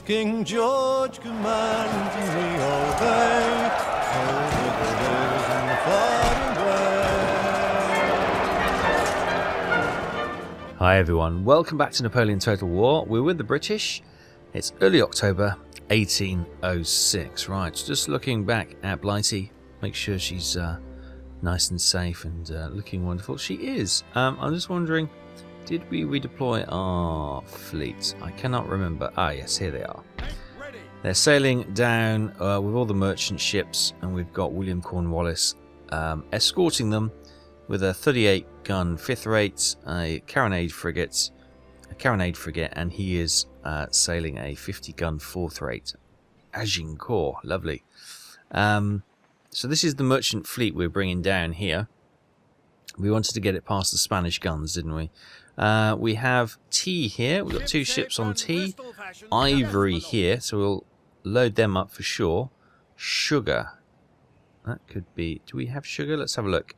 King George commanding me obey. Oh, the days in the far away. Hi everyone, welcome back to Napoleon Total War. We're with the British. It's early October 1806. Right, just looking back at Blighty, make sure she's nice and safe and looking wonderful. She is. I'm just wondering, did we redeploy our fleet? I cannot remember. Ah yes, here they are. They're sailing down with all the merchant ships, and we've got William Cornwallis escorting them with a 38 gun 5th rate, a carronade frigate, and he is sailing a 50 gun 4th rate. Agincourt, lovely. So this is the merchant fleet we're bringing down here. We wanted to get it past the Spanish guns, didn't we? We have tea here. We've got 2 ships on tea. Ivory here, so we'll load them up for sure. Sugar. That could be... Do we have sugar? Let's have a look.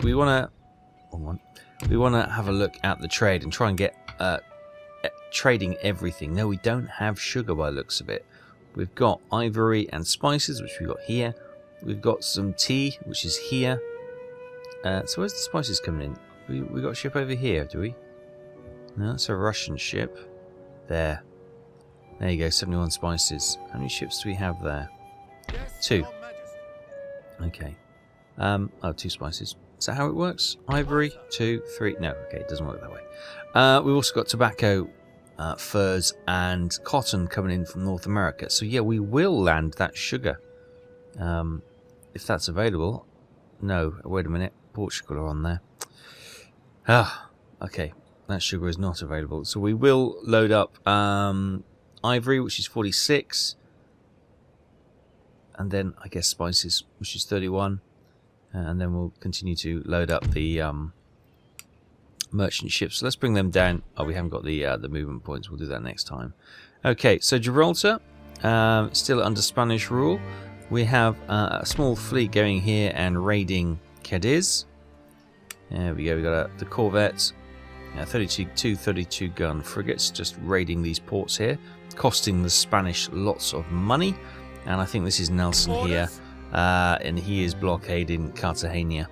We want to have a look at the trade and try and get trading everything. No, we don't have sugar by the looks of it. We've got ivory and spices, which we've got here. We've got some tea, which is here. So where's the spices coming in? We got a ship over here, do we? No, it's a Russian ship. There you go, 71 spices. How many ships do we have there? 2. Okay. 2 spices. Is that how it works? Ivory, 2, 3. No, okay, it doesn't work that way. We've also got tobacco, furs, and cotton coming in from North America. So yeah, we will land that sugar. If that's available. No, wait a minute. Portugal are on there. Okay. That sugar is not available. So we will load up ivory, which is 46. And then, I guess, spices, which is 31. And then we'll continue to load up the merchant ships. So let's bring them down. Oh, we haven't got the movement points. We'll do that next time. Okay, so Gibraltar, still under Spanish rule. We have a small fleet going here and raiding Cadiz. There we go. We got the corvette, 32 gun frigates, just raiding these ports here, costing the Spanish lots of money. And I think this is Nelson here, and he is blockading Cartagena.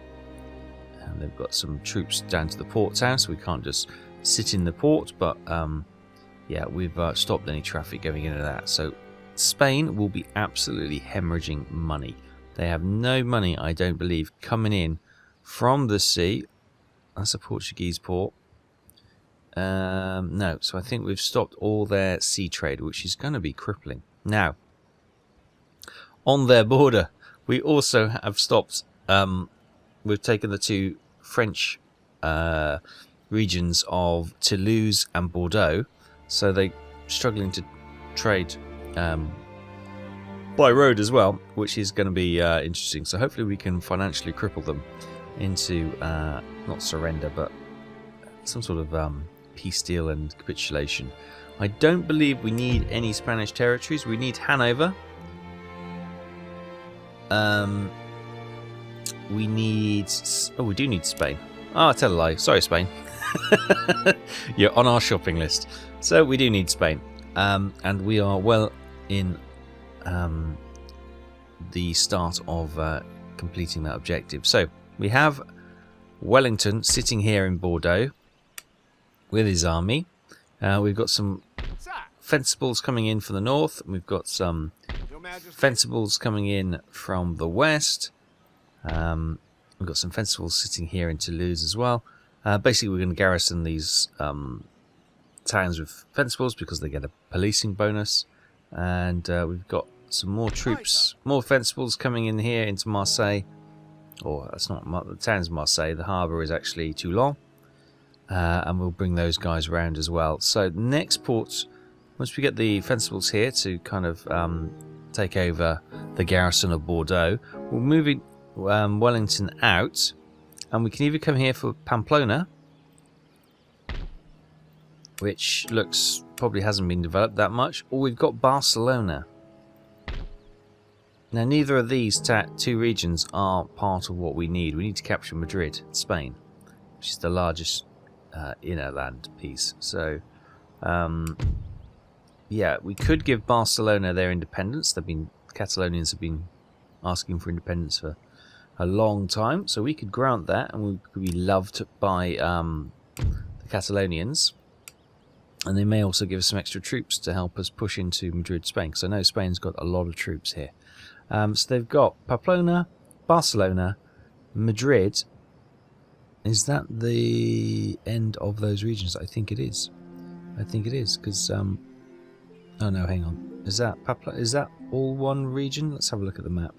And they've got some troops down to the port town, so we can't just sit in the port. But yeah, we've stopped any traffic going into that. So Spain will be absolutely hemorrhaging money. They have no money, I don't believe, coming in from the sea. That's a Portuguese port. No, so I think we've stopped all their sea trade, which is going to be crippling. Now, on their border, we also have stopped. We've taken the 2 French regions of Toulouse and Bordeaux, so they're struggling to trade by road as well, which is going to be interesting. So hopefully we can financially cripple them into not surrender, but some sort of peace deal and capitulation. I don't believe we need any Spanish territories. We need Hanover. We need... Oh, we do need Spain. Oh, I tell a lie. Sorry, Spain. You're on our shopping list. So we do need Spain. And we are well in the start of completing that objective. So we have Wellington sitting here in Bordeaux with his army. We've got some fencibles coming in from the north. We've got some fencibles coming in from the west. We've got some fencibles sitting here in Toulouse as well. Basically, we're going to garrison these towns with fencibles because they get a policing bonus. And we've got some more troops, more fencibles coming in here into Marseille. Or that's not the town's Marseille. The harbour is actually Toulon. And we'll bring those guys around as well. So next port, once we get the fencibles here to kind of take over the garrison of Bordeaux, we'll move Wellington out, and we can either come here for Pamplona, which looks probably hasn't been developed that much, or we've got Barcelona. Now neither of these 2 regions are part of what we need. We need to capture Madrid, Spain, which is the largest inner land piece. So yeah, we could give Barcelona their independence. Catalonians have been asking for independence for a long time, so we could grant that, and we could be loved by the Catalonians. And they may also give us some extra troops to help us push into Madrid, Spain, because I know Spain's got a lot of troops here. So they've got Pamplona, Barcelona, Madrid. Is that the end of those regions? I think it is. I think it is, because... oh no, hang on. Is that all one region? Let's have a look at the map.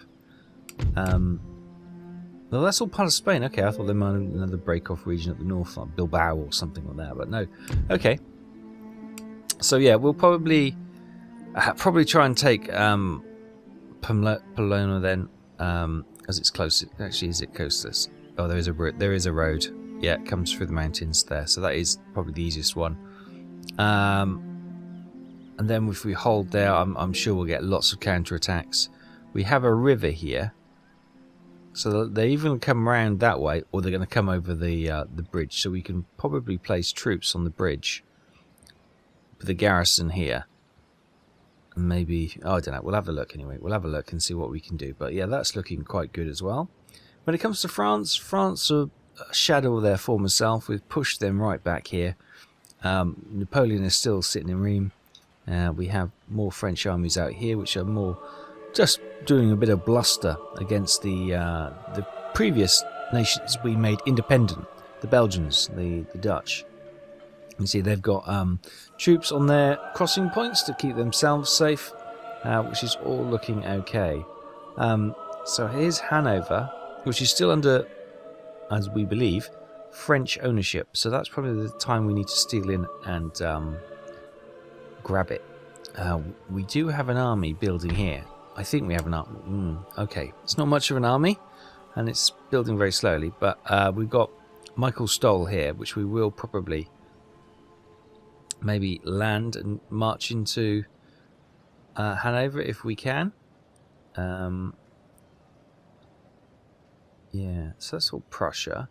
Well, that's all part of Spain. Okay, I thought there might be another break-off region at the north, like Bilbao or something like that, but no. Okay. So yeah, we'll probably try and take Pamplona then, as it's close. Actually, is it coastless? Oh, there is a road. Yeah, it comes through the mountains there, so that is probably the easiest one. And then if we hold there, I'm sure we'll get lots of counterattacks. We have a river here, so they even come round that way, or they're going to come over the bridge. So we can probably place troops on the bridge with the garrison here. And maybe, oh, I don't know. We'll have a look anyway. We'll have a look and see what we can do. But yeah, that's looking quite good as well. When it comes to France, France are a shadow of their former self. We've pushed them right back here. Napoleon is still sitting in Rheims. We have more French armies out here, which are more just doing a bit of bluster against the previous nations we made independent, the Belgians, the Dutch. You see they've got troops on their crossing points to keep themselves safe, which is all looking okay. So here's Hanover, which is still under, as we believe, French ownership. So that's probably the time we need to steal in and grab it. We do have an army building here. I think we have an army. Okay, it's not much of an army, and it's building very slowly. But we've got Michael Stoll here, which we will probably maybe land and march into Hanover if we can. Yeah, so that's all Prussia.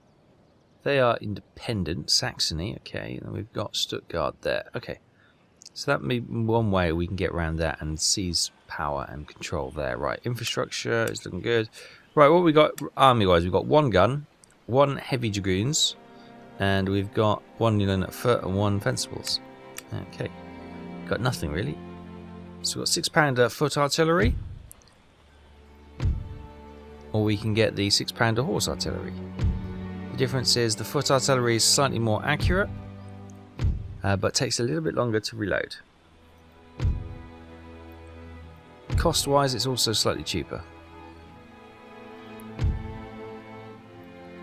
They are independent. Saxony, okay. And we've got Stuttgart there. Okay. So that may be one way we can get around that and seize power and control there. Right, infrastructure is looking good. Right, what we got army-wise? We've got one gun, one heavy dragoons, and we've got one unit foot and one fencibles. Okay, got nothing really. So we've got 6-pounder foot artillery, or we can get the 6-pounder horse artillery. The difference is the foot artillery is slightly more accurate, but takes a little bit longer to reload. Cost-wise, it's also slightly cheaper.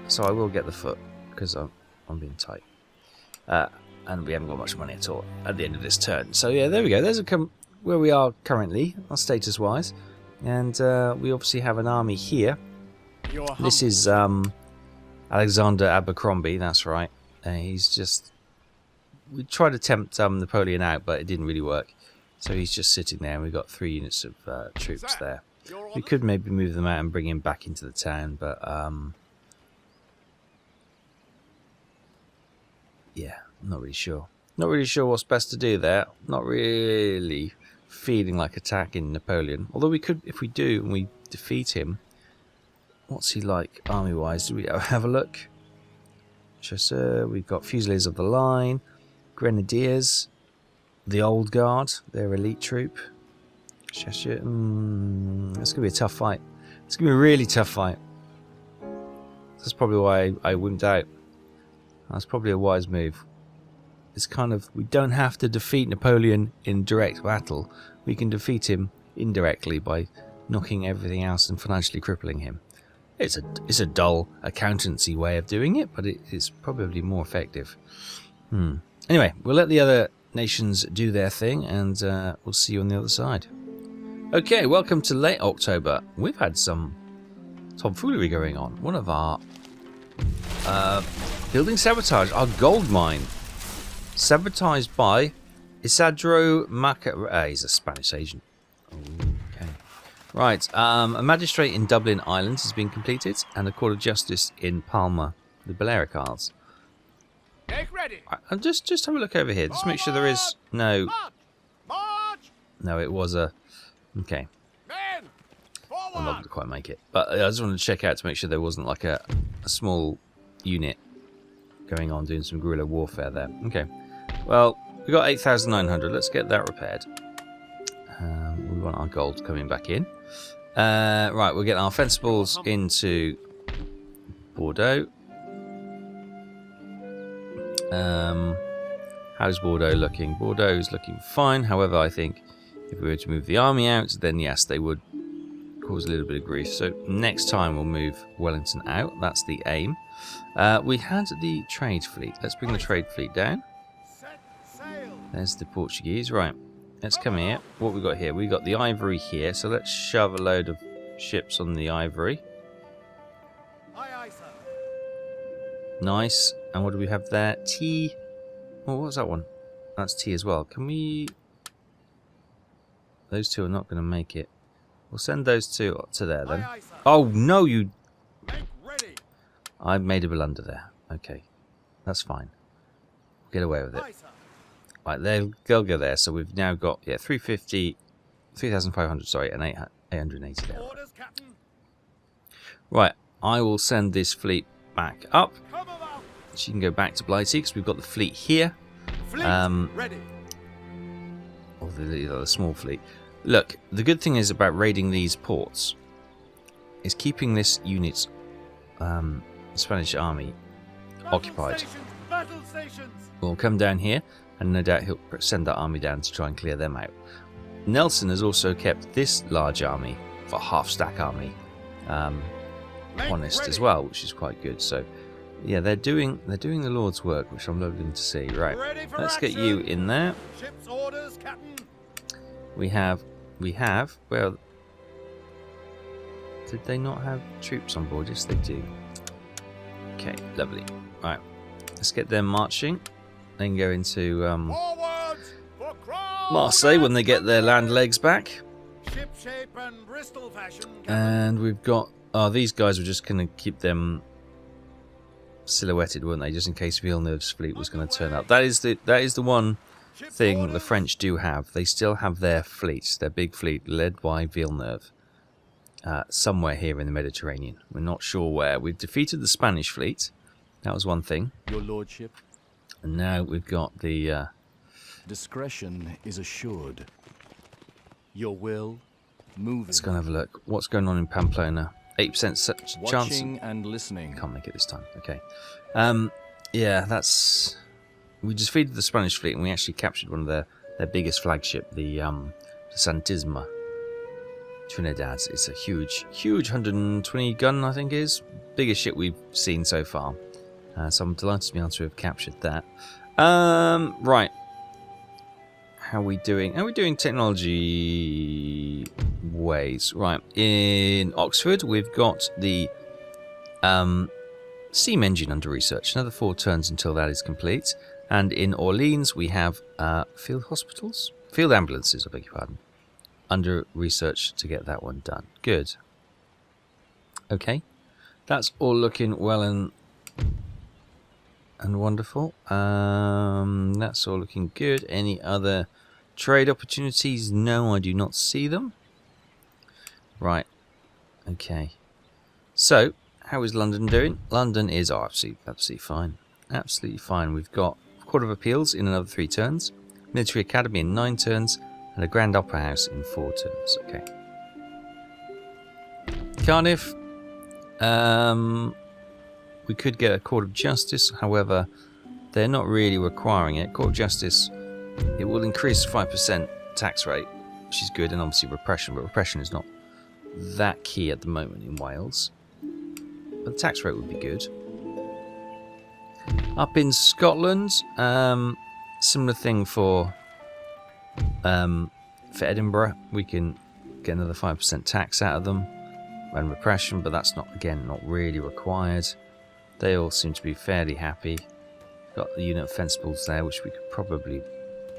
So I will get the foot, because I'm being tight. And we haven't got much money at all at the end of this turn. So yeah, there we go. There's where we are currently, status-wise. And we obviously have an army here. This is Alexander Abercrombie, that's right. He's just... We tried to tempt Napoleon out, but it didn't really work. So he's just sitting there, and we've got 3 units of troops there. We could maybe move them out and bring him back into the town, but... yeah, I'm not really sure. Not really sure what's best to do there. Not really feeling like attacking Napoleon. Although we could, if we do, and we defeat him... What's he like army-wise? Do we have a look? Chasseur, we've got Fusiliers of the Line, Grenadiers, the Old Guard, their elite troop. Chasseur, it's going to be a tough fight. It's going to be a really tough fight. That's probably why I wimped out. That's probably a wise move. It's kind of, we don't have to defeat Napoleon in direct battle. We can defeat him indirectly by knocking everything else and financially crippling him. It's a dull accountancy way of doing it, but it is probably more effective. Anyway, we'll let the other nations do their thing, and we'll see you on the other side. Okay, welcome to late October. We've had some tomfoolery going on. One of our building sabotage, our gold mine, sabotaged by Isidro Maca. He's a Spanish agent. Right, a magistrate in Dublin Islands has been completed, and a court of justice in Palma, the Balearic Isles. Right, and just have a look over here. Just make sure there is no No, it was a... Okay. Men, I'm not forward! going to quite make it. But I just wanted to check out to make sure there wasn't like a small unit going on doing some guerrilla warfare there. Okay. Well, we got 8,900. Let's get that repaired. We want our gold coming back in. Right, we'll get our fencibles into Bordeaux. How's Bordeaux looking? Bordeaux is looking fine. However, I think if we were to move the army out, then yes, they would cause a little bit of grief. So next time we'll move Wellington out. That's the aim. We had the trade fleet. Let's bring the trade fleet down. Set sail! There's the Portuguese. Right, let's come here. What we got here? We got the Ivory here. So let's shove a load of ships on the Ivory. Aye, aye, sir. Nice. And what do we have there? T. Oh, what was that one? That's T as well. Can we... Those two are not going to make it. We'll send those two to there then. Aye, aye, sir. Oh, no, you... Make ready! I made a blunder there. Okay. That's fine. Get away with it. Aye, sir. Right, they'll go there. So we've now got, 350... 3,500, sorry, and 880 there. Orders, Captain. Right, I will send this fleet back up. Come about! She can go back to Blighty because we've got the fleet here. Fleet ready. Or the small fleet. Look, the good thing is about raiding these ports is keeping this unit's Spanish army occupied. Battle stations! We'll come down here, and no doubt he'll send that army down to try and clear them out. Nelson has also kept this large army for half-stack army honest as well, which is quite good. So, yeah, they're doing the Lord's work, which I'm loving to see. Right, let's get you in there. Ship's orders, Captain. We have. Well, did they not have troops on board? Yes, they do. Okay, lovely. Right, let's get them marching. Then go into Forwards for crown Marseille when they get their land legs back. Ship shape and Bristol fashion, Captain. And we've got. Oh, these guys were just going to keep them silhouetted, weren't they? Just in case Villeneuve's fleet was going to turn up. That is the one thing the French do have. They still have their fleet, their big fleet, led by Villeneuve, somewhere here in the Mediterranean. We're not sure where. We've defeated the Spanish fleet. That was one thing. Your lordship, And now we've got the... discretion is assured. Your will, moving. let's go and have a look. What's going on in Pamplona? 8% chance... Watching and listening. Can't make it this time. Okay. Yeah, that's... We defeated the Spanish fleet and we actually captured one of their biggest flagship, the Santisma Trinidad. It's a huge 120 gun, I think it is. Biggest ship we've seen so far. So I'm delighted to be able to have captured that. Right. How are we doing? How are we doing technology ways? Right. In Oxford, we've got the steam engine under research. Another 4 turns until that is complete. And in Orleans, we have field ambulances, I beg your pardon, under research to get that one done. Good. Okay. That's all looking well and wonderful. That's all looking good. Any other trade opportunities? No, I do not see them. Right. Okay. So, how is London doing? London is absolutely fine. Absolutely fine. We've got Court of Appeals in another 3 turns, Military Academy in 9 turns, and a Grand Opera House in 4 turns. Okay. Cardiff. We could get a Court of Justice, however, they're not really requiring it. Court of Justice, it will increase 5% tax rate, which is good, and obviously repression, but repression is not that key at the moment in Wales. But the tax rate would be good. Up in Scotland, similar thing for Edinburgh. We can get another 5% tax out of them and repression, but that's not really required. They all seem to be fairly happy. Got the unit of fencibles there, which we could probably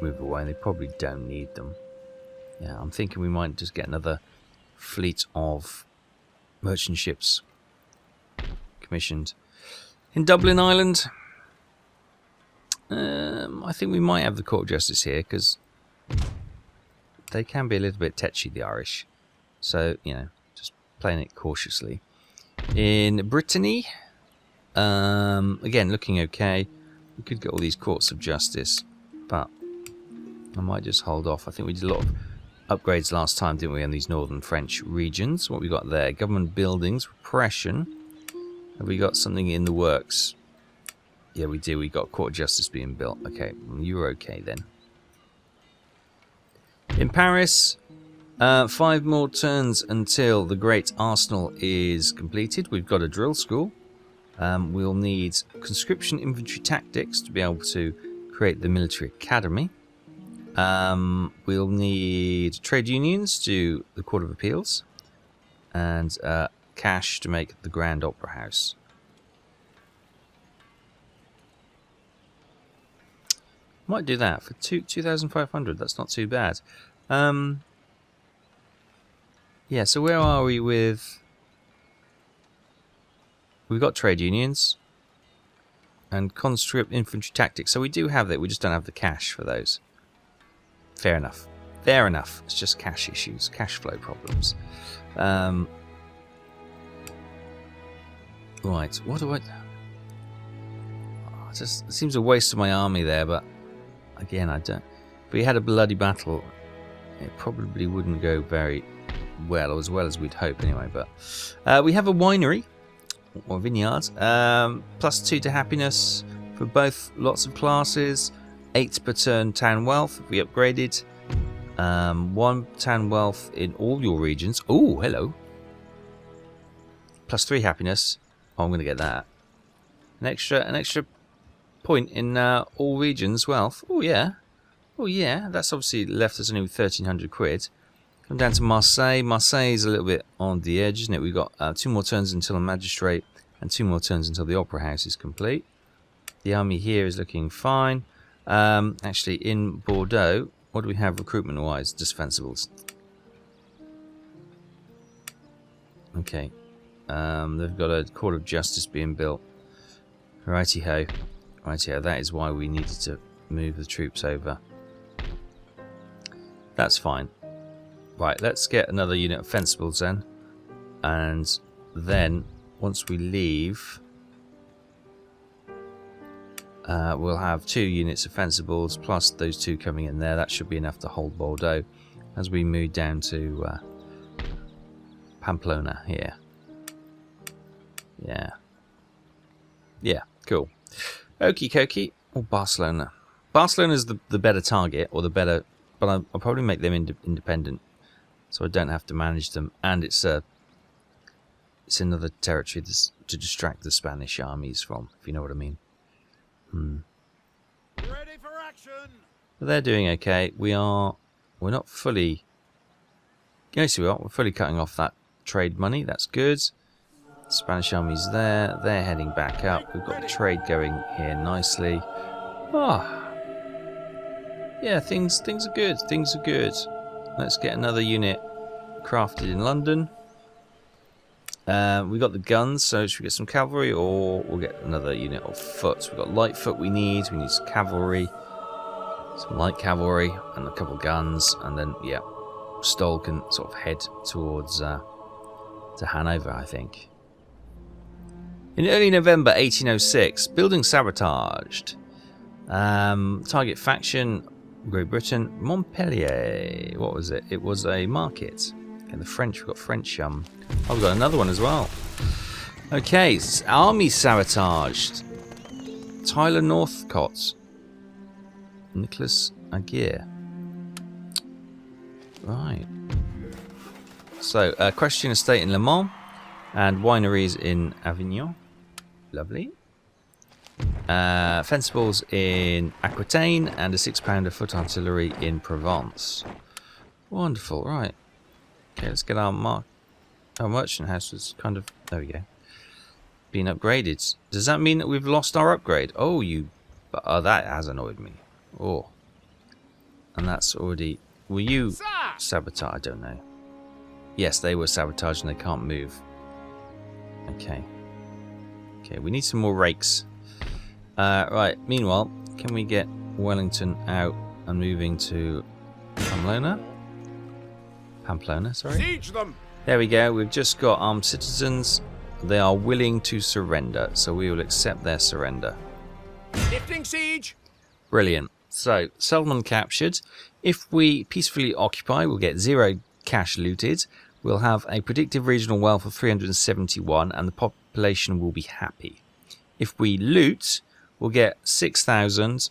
move away. They probably don't need them. Yeah, I'm thinking we might just get another fleet of merchant ships commissioned. In Dublin Island, I think we might have the Court of Justice here, because they can be a little bit tetchy, the Irish. So, you know, just playing it cautiously. In Brittany, again, looking okay. We could get all these courts of justice, but I might just hold off. I think we did a lot of upgrades last time, didn't we, on these northern French regions? What we got there? Government buildings, repression. Have we got something in the works? Yeah, we do. We got court of justice being built. Okay, you're okay then. In Paris, 5 more turns until the Great Arsenal is completed. We've got a drill school. We'll need conscription infantry tactics to be able to create the military academy. We'll need trade unions to do the Court of Appeals. And cash to make the Grand Opera House. Might do that for 2,500. That's not too bad. Yeah, so where are we with... We've got trade unions and conscript infantry tactics. So we do have that. We just don't have the cash for those. Fair enough. Fair enough. It's just cash issues, cash flow problems. Right. What do I... Oh, it seems a waste of my army there, but again, I don't... If we had a bloody battle, it probably wouldn't go very well as we'd hope anyway. But we have a winery. Or vineyard, +2 to happiness for both lots of classes, 8 per turn town wealth if we upgraded, 1 town wealth in all your regions. Oh, hello. +3 happiness. Oh, I'm going to get that. An extra point in all regions wealth. Oh yeah, that's obviously left us only with 1,300 quid. Come down to Marseille. Marseille is a little bit on the edge, isn't it? We've got 2 more turns until a magistrate and 2 more turns until the opera house is complete. The army here is looking fine. Actually, in Bordeaux, what do we have recruitment-wise? Just fencibles. Okay. They've got a court of justice being built. Righty-ho. Righty-ho. That is why we needed to move the troops over. That's fine. Right, let's get another unit of fencibles then. And then, once we leave, we'll have 2 units of fencibles, plus those 2 coming in there. That should be enough to hold Bordeaux as we move down to Pamplona here. Yeah, cool. Okie dokie. Or Barcelona. Barcelona's the better target, or the better... But I'll probably make them independent. So I don't have to manage them, and it's another territory to distract the Spanish armies from, if you know what I mean. Ready for action. But they're doing okay. We're not fully. Yes, we are. We're fully cutting off that trade money. That's good. Spanish army's there. They're heading back up. We've got the trade going here nicely. Yeah, things are good. Things are good. Let's get another unit crafted in London. We got the guns, so should we get some cavalry, or we'll get another unit of foot? We've got light foot we need some cavalry, some light cavalry, and a couple of guns, and then, yeah, Stoll can sort of head towards to Hanover, I think. In early November 1806, building sabotaged. Target faction... Great Britain, Montpellier. What was it? It was a market. And the French, we've got French. Oh, we've got another one as well. Okay, army sabotaged. Tyler Northcott. Nicholas Aguirre. Right. So, Question Estate in Le Mans and wineries in Avignon. Lovely. Fencibles in Aquitaine and a 6-pounder foot artillery in Provence. Wonderful, right. Okay, let's get our merchant house was kind of... There we go. Being upgraded. Does that mean that we've lost our upgrade? Oh, that has annoyed me. Oh. And that's already... Were you sabotaged? I don't know. Yes, they were sabotaged and they can't move. Okay. Okay, we need some more rakes. Right, meanwhile, can we get Wellington out and moving to Pamplona? Pamplona, sorry. Siege them! There we go. We've just got armed citizens. They are willing to surrender, so we will accept their surrender. Lifting siege! Brilliant. So, Selman captured. If we peacefully occupy, we'll get 0 cash looted. We'll have a predictive regional wealth of 371, and the population will be happy. If we loot, we'll get 6,000,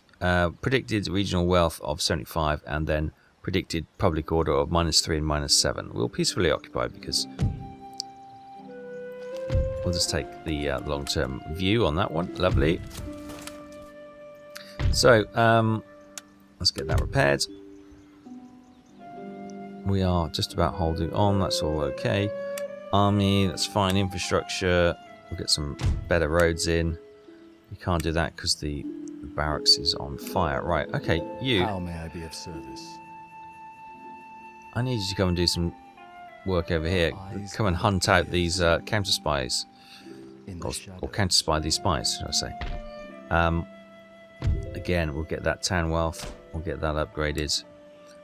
predicted regional wealth of 75, and then predicted public order of -3 and -7. We'll peacefully occupy because we'll just take the long-term view on that one. Lovely. So, let's get that repaired. We are just about holding on. That's all okay. Army, that's fine. Infrastructure, we'll get some better roads in. We can't do that because the barracks is on fire. Right, okay, you. How may I be of service? I need you to come and do some work over here. Come and hunt out these counter spies. In the shadow. Or counter spy these spies, should I say. Again, we'll get that town wealth. We'll get that upgraded.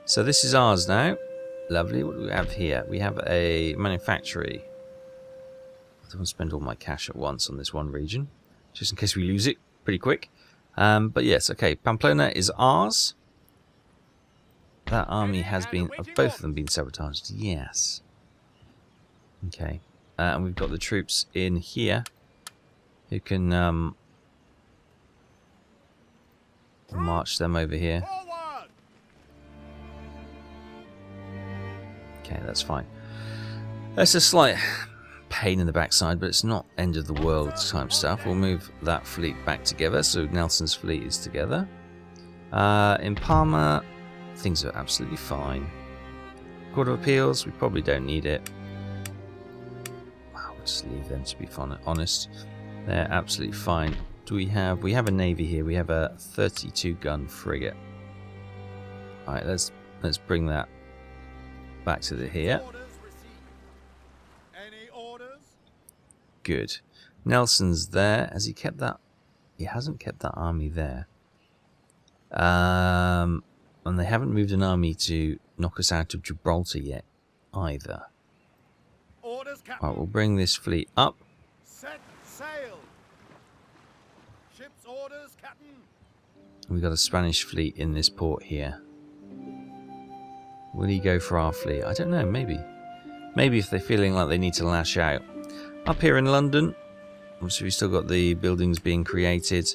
So this is ours now. Lovely. What do we have here? We have a manufactory. I don't want to spend all my cash at once on this one region, just in case we lose it pretty quick. But yes, okay. Pamplona is ours. That army has been... both of them been sabotaged. Yes. Okay. And we've got the troops in here who can march them over here. Forward! Okay, that's fine. That's a slight pain in the backside, but it's not end of the world type stuff. We'll move that fleet back together, so Nelson's fleet is together. In Parma, things are absolutely fine. Court of Appeals, we probably don't need it. We'll just leave them, to be honest. They're absolutely fine. Do we have... we have a navy here. We have a 32-gun frigate. Alright, let's bring that back to the here. Orders received. Any orders? Good. Nelson's there. Has he kept that? He hasn't kept that army there. And they haven't moved an army to knock us out of Gibraltar yet, either. Orders, Captain. Right, we'll bring this fleet up. Set sail. Ship's orders, Captain. We've got a Spanish fleet in this port here. Will he go for our fleet? I don't know, maybe. Maybe if they're feeling like they need to lash out. Up here in London, obviously we've still got the buildings being created.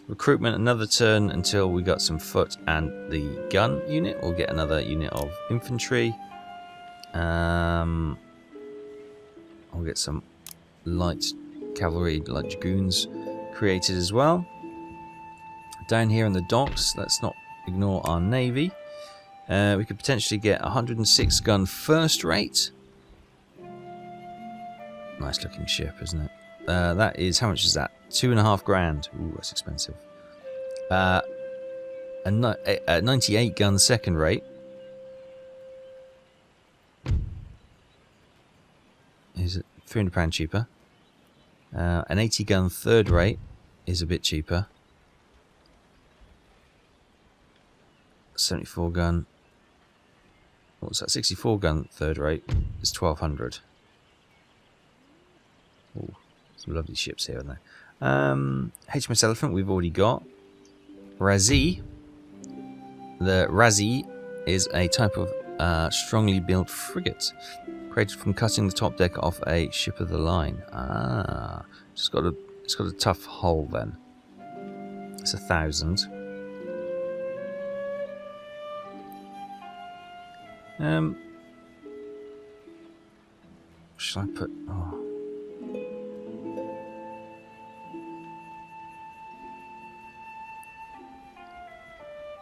Recruitment, another turn until we got some foot and the gun unit. We'll get another unit of infantry. I'll get some light cavalry, light dragoons created as well. Down here in the docks, let's not ignore our navy. We could potentially get a 106 gun first rate. Nice looking ship, isn't it? That is, how much is that? 2.5 grand. Ooh, that's expensive. A 98 gun second rate. Is it £300 cheaper? An 80 gun third rate is a bit cheaper. 74 gun. What's that? 64 gun third rate is 1200. Ooh, some lovely ships here, aren't there? HMS Elephant we've already got. Razi. The Razi is a type of strongly built frigate created from cutting the top deck off a ship of the line. It's got a tough hull then. It's 1,000. Shall I put... oh.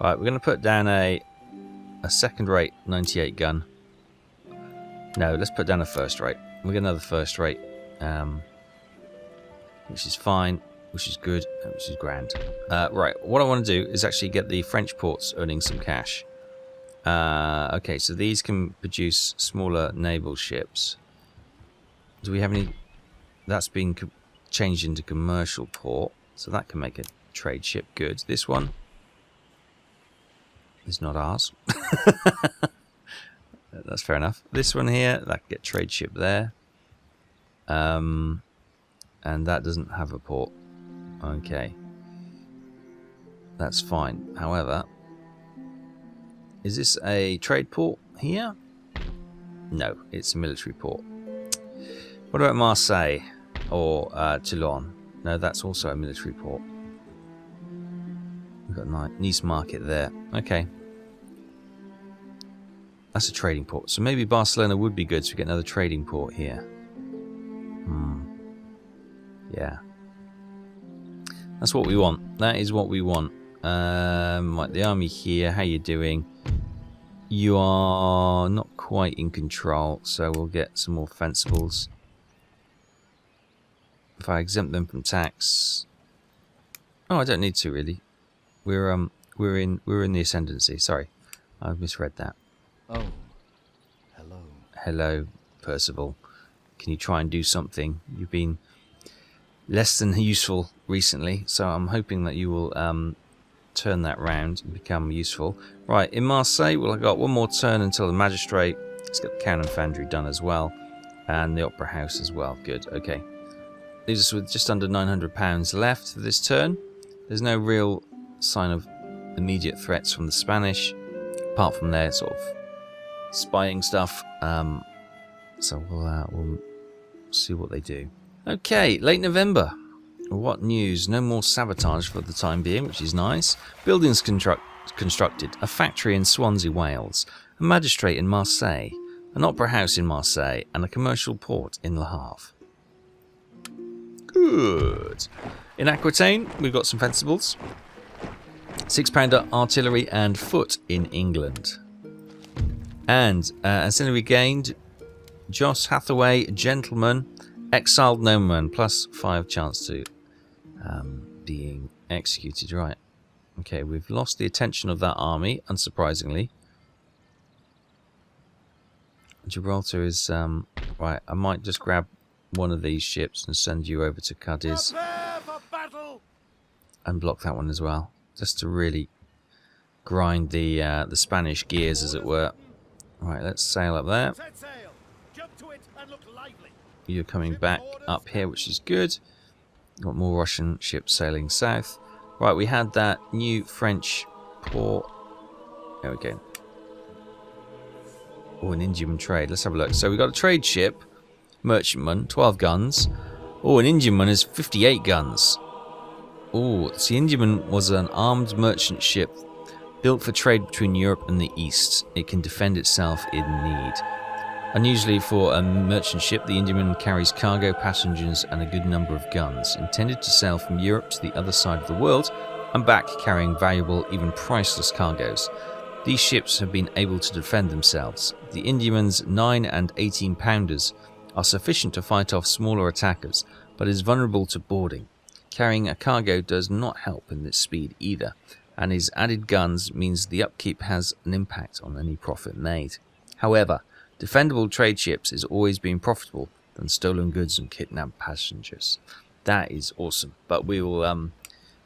Right, we're going to put down a second rate 98 gun. No, let's put down a first rate. We'll get another first rate, which is fine, which is good, and which is grand. Right, what I want to do is actually get the French ports earning some cash. Okay, so these can produce smaller naval ships. Do we have any? That's been changed into commercial port, so that can make a trade ship good. This one is not ours. That's fair enough. This one here, that can get trade ship there. And that doesn't have a port. Okay. That's fine. However, is this a trade port here? No, it's a military port. What about Marseille or Toulon? No, that's also a military port. We've got Nice market there. Okay. That's a trading port. So maybe Barcelona would be good, so we get another trading port here. Yeah. That's what we want. That is what we want. Right, the army here. How you doing? You are not quite in control, so we'll get some more fencibles. If I exempt them from tax. Oh, I don't need to really. We're in the ascendancy. Sorry, I misread that. Oh, hello. Hello, Percival. Can you try and do something? You've been less than useful recently, so I'm hoping that you will turn that round and become useful. Right, in Marseille, well, I've got one more turn until the magistrate. Let's get the cannon foundry done as well, and the opera house as well. Good, okay. Leaves us with just under £900 left for this turn. There's no real sign of immediate threats from the Spanish, apart from their sort of spying stuff. So we'll see what they do. Okay, late November. What news? No more sabotage for the time being, which is nice. Buildings constructed. A factory in Swansea, Wales. A magistrate in Marseille. An opera house in Marseille. And a commercial port in Le Havre. Good. In Aquitaine, we've got some fencibles. 6-pounder artillery and foot in England. And ancillary gained. Jos Hathaway, gentleman. Exiled nobleman, +5 chance to being executed. Right. Okay, we've lost the attention of that army, unsurprisingly. Gibraltar is... right, I might just grab one of these ships and send you over to Cadiz. Prepare for battle. And block that one as well. Just to really grind the Spanish gears, as it were. Right, let's sail up there. Set sail. Jump to it and look lively. You're coming back up here, which is good. Got more Russian ships sailing south. Right, we had that new French port. There we go. Oh, an Indian trade. Let's have a look. So we got a trade ship, merchantman, 12 guns. Oh, an Indiaman is 58 guns. Oh, so the Indiaman was an armed merchant ship built for trade between Europe and the East. It can defend itself in need. Unusually for a merchant ship, the Indiaman carries cargo, passengers, and a good number of guns, intended to sail from Europe to the other side of the world and back, carrying valuable, even priceless cargoes. These ships have been able to defend themselves. The Indiaman's 9- and 18-pounders are sufficient to fight off smaller attackers, but is vulnerable to boarding. Carrying a cargo does not help in this speed either, and his added guns means the upkeep has an impact on any profit made. However, defendable trade ships is always been profitable than stolen goods and kidnapped passengers. That is awesome. But we will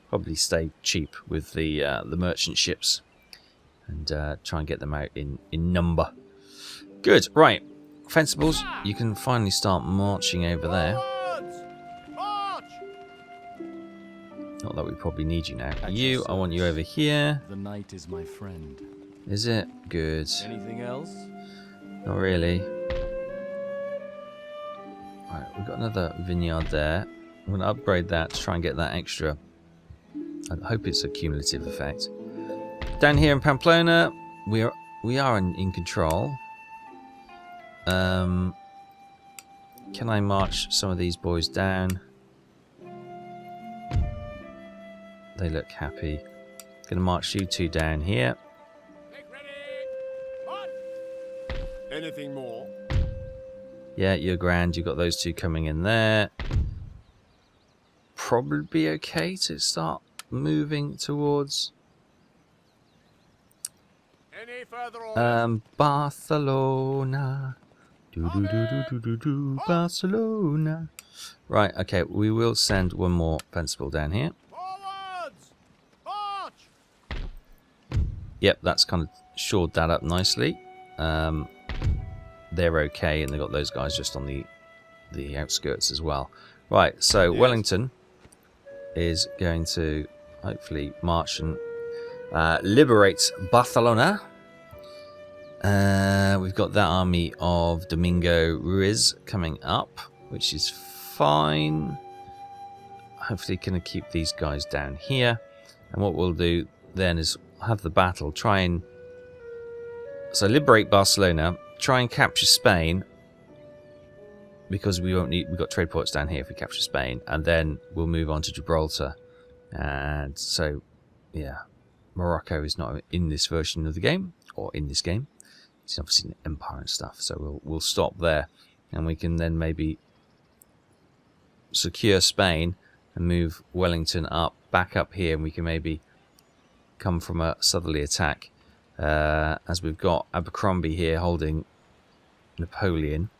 probably stay cheap with the merchant ships and try and get them out in number. Good. Right. Fencibles, you can finally start marching over there. Forwards! March! Not that we probably need you now. You, I want you over here. The night is my friend. Is it? Good. Anything else? Not really. Right, we've got another vineyard there. I'm going to upgrade that to try and get that extra. I hope it's a cumulative effect. Down here in Pamplona, we are in control. Can I march some of these boys down? They look happy. Gonna march you two down here. Make ready. March! Anything more? Yeah, you're grand. You've got those two coming in there. Probably be okay to start moving towards Any further orders? Barcelona. Barcelona. Right, okay, we will send one more fencible down here. Forwards! March! Yep, that's kind of shored that up nicely. they're okay, and they've got those guys just on the outskirts as well. Right, so Yes. Wellington is going to hopefully march and liberate Barcelona. We've got that army of Domingo Ruiz coming up, which is fine. Hopefully can keep these guys down here. And what we'll do then is have the battle, try and liberate Barcelona, try and capture Spain, because we've got trade ports down here if we capture Spain, and then we'll move on to Gibraltar. And so yeah, Morocco is not in this version of the game, or in this game. It's obviously an empire and stuff, so we'll stop there, and we can then maybe secure Spain and move Wellington back up here, and we can maybe come from a southerly attack, as we've got Abercrombie here holding Napoleon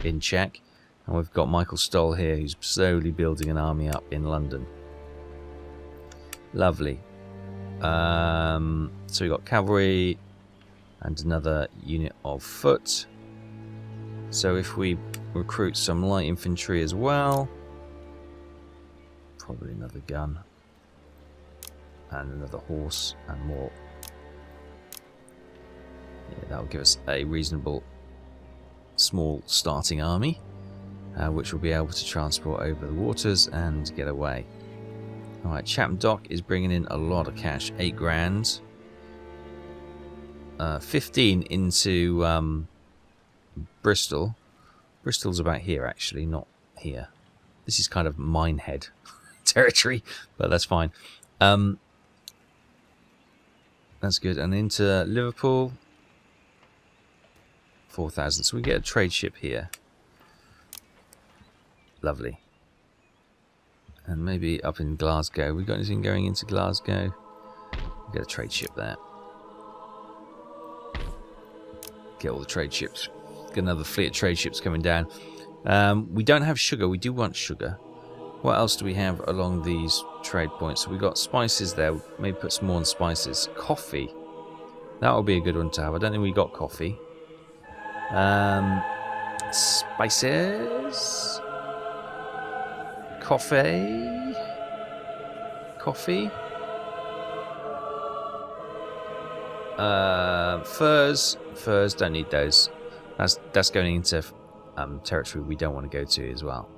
in check, and we've got Michael Stoll here who's slowly building an army up in London. Lovely. So we've got cavalry and another unit of foot. So if we recruit some light infantry as well, probably another gun and another horse and more. Yeah, that'll give us a reasonable small starting army, which will be able to transport over the waters and get away. Alright, Chatham Dock is bringing in a lot of cash, 8 grand. 15 into Bristol. Bristol's about here actually, not here. This is kind of Minehead territory, but that's fine. That's good. And into Liverpool, 4,000. So we get a trade ship here. Lovely. And maybe up in Glasgow. We got anything going into Glasgow? We get a trade ship there. Get all the trade ships. Get another fleet of trade ships coming down. We don't have sugar. We do want sugar. What else do we have along these trade points? So we got spices there. Maybe put some more on spices. Coffee. That would be a good one to have. I don't think we got coffee. Spices. Coffee. Furs, don't need those. That's going into territory we don't want to go to as well.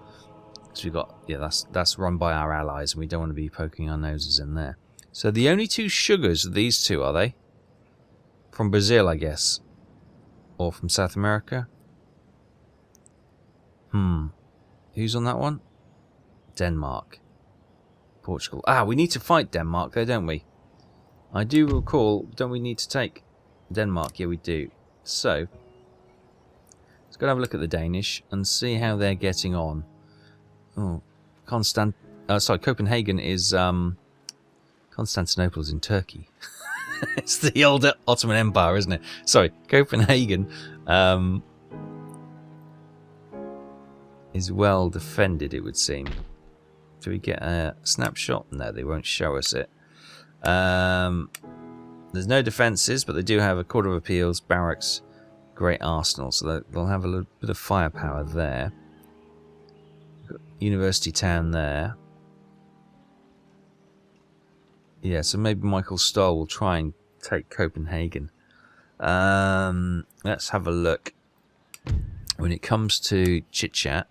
So we've got, yeah, that's run by our allies, and we don't want to be poking our noses in there. So the only 2 sugars are these 2, are they? From Brazil, I guess, or from South America. Who's on that one? Denmark, Portugal. We need to fight Denmark, though, don't we? I do recall, don't we need to take Denmark? Yeah, we do. So, let's go have a look at the Danish and see how they're getting on. Oh, Copenhagen is, Constantinople is in Turkey. It's the old Ottoman Empire, isn't it? Sorry, Copenhagen is well defended, it would seem. Do we get a snapshot? No, they won't show us it. There's no defences, but they do have a Court of Appeals, barracks, great arsenal, so they'll have a little bit of firepower there. University town there. Yeah, so maybe Michael Stoll will try and take Copenhagen. Let's have a look. When it comes to chit-chat,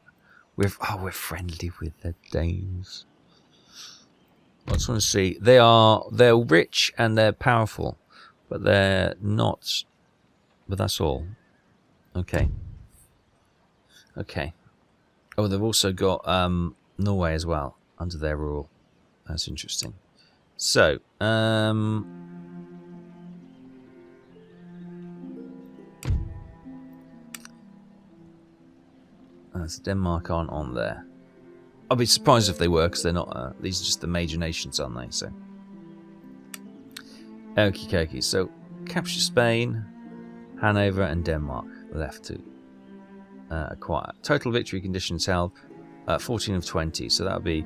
we're friendly with the Danes. I just want to see. They're rich and they're powerful, but they're not. But that's all. Okay. Oh, they've also got Norway as well under their rule. That's interesting. So, that's Denmark aren't on there. I'll be surprised if they were, because they're not. These are just the major nations, aren't they? So, okie dokie. So, capture Spain, Hanover, and Denmark left to acquire. Total victory conditions held 14 of 20. So that'll be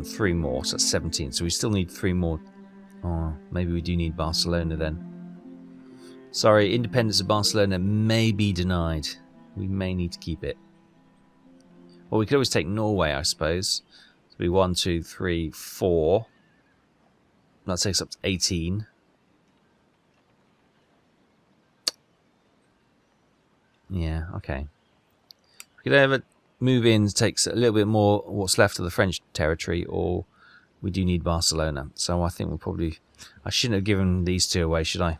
3 more. So that's 17. So we still need 3 more. Oh, maybe we do need Barcelona then. Sorry, independence of Barcelona may be denied. we may need to keep it. Well, we could always take Norway, I suppose. So it'll be 1, 2, 3, 4. That takes up to 18. Yeah, okay. We could either move in, takes a little bit more what's left of the French territory, or we do need Barcelona. So I think we'll probably... I shouldn't have given these two away, should I?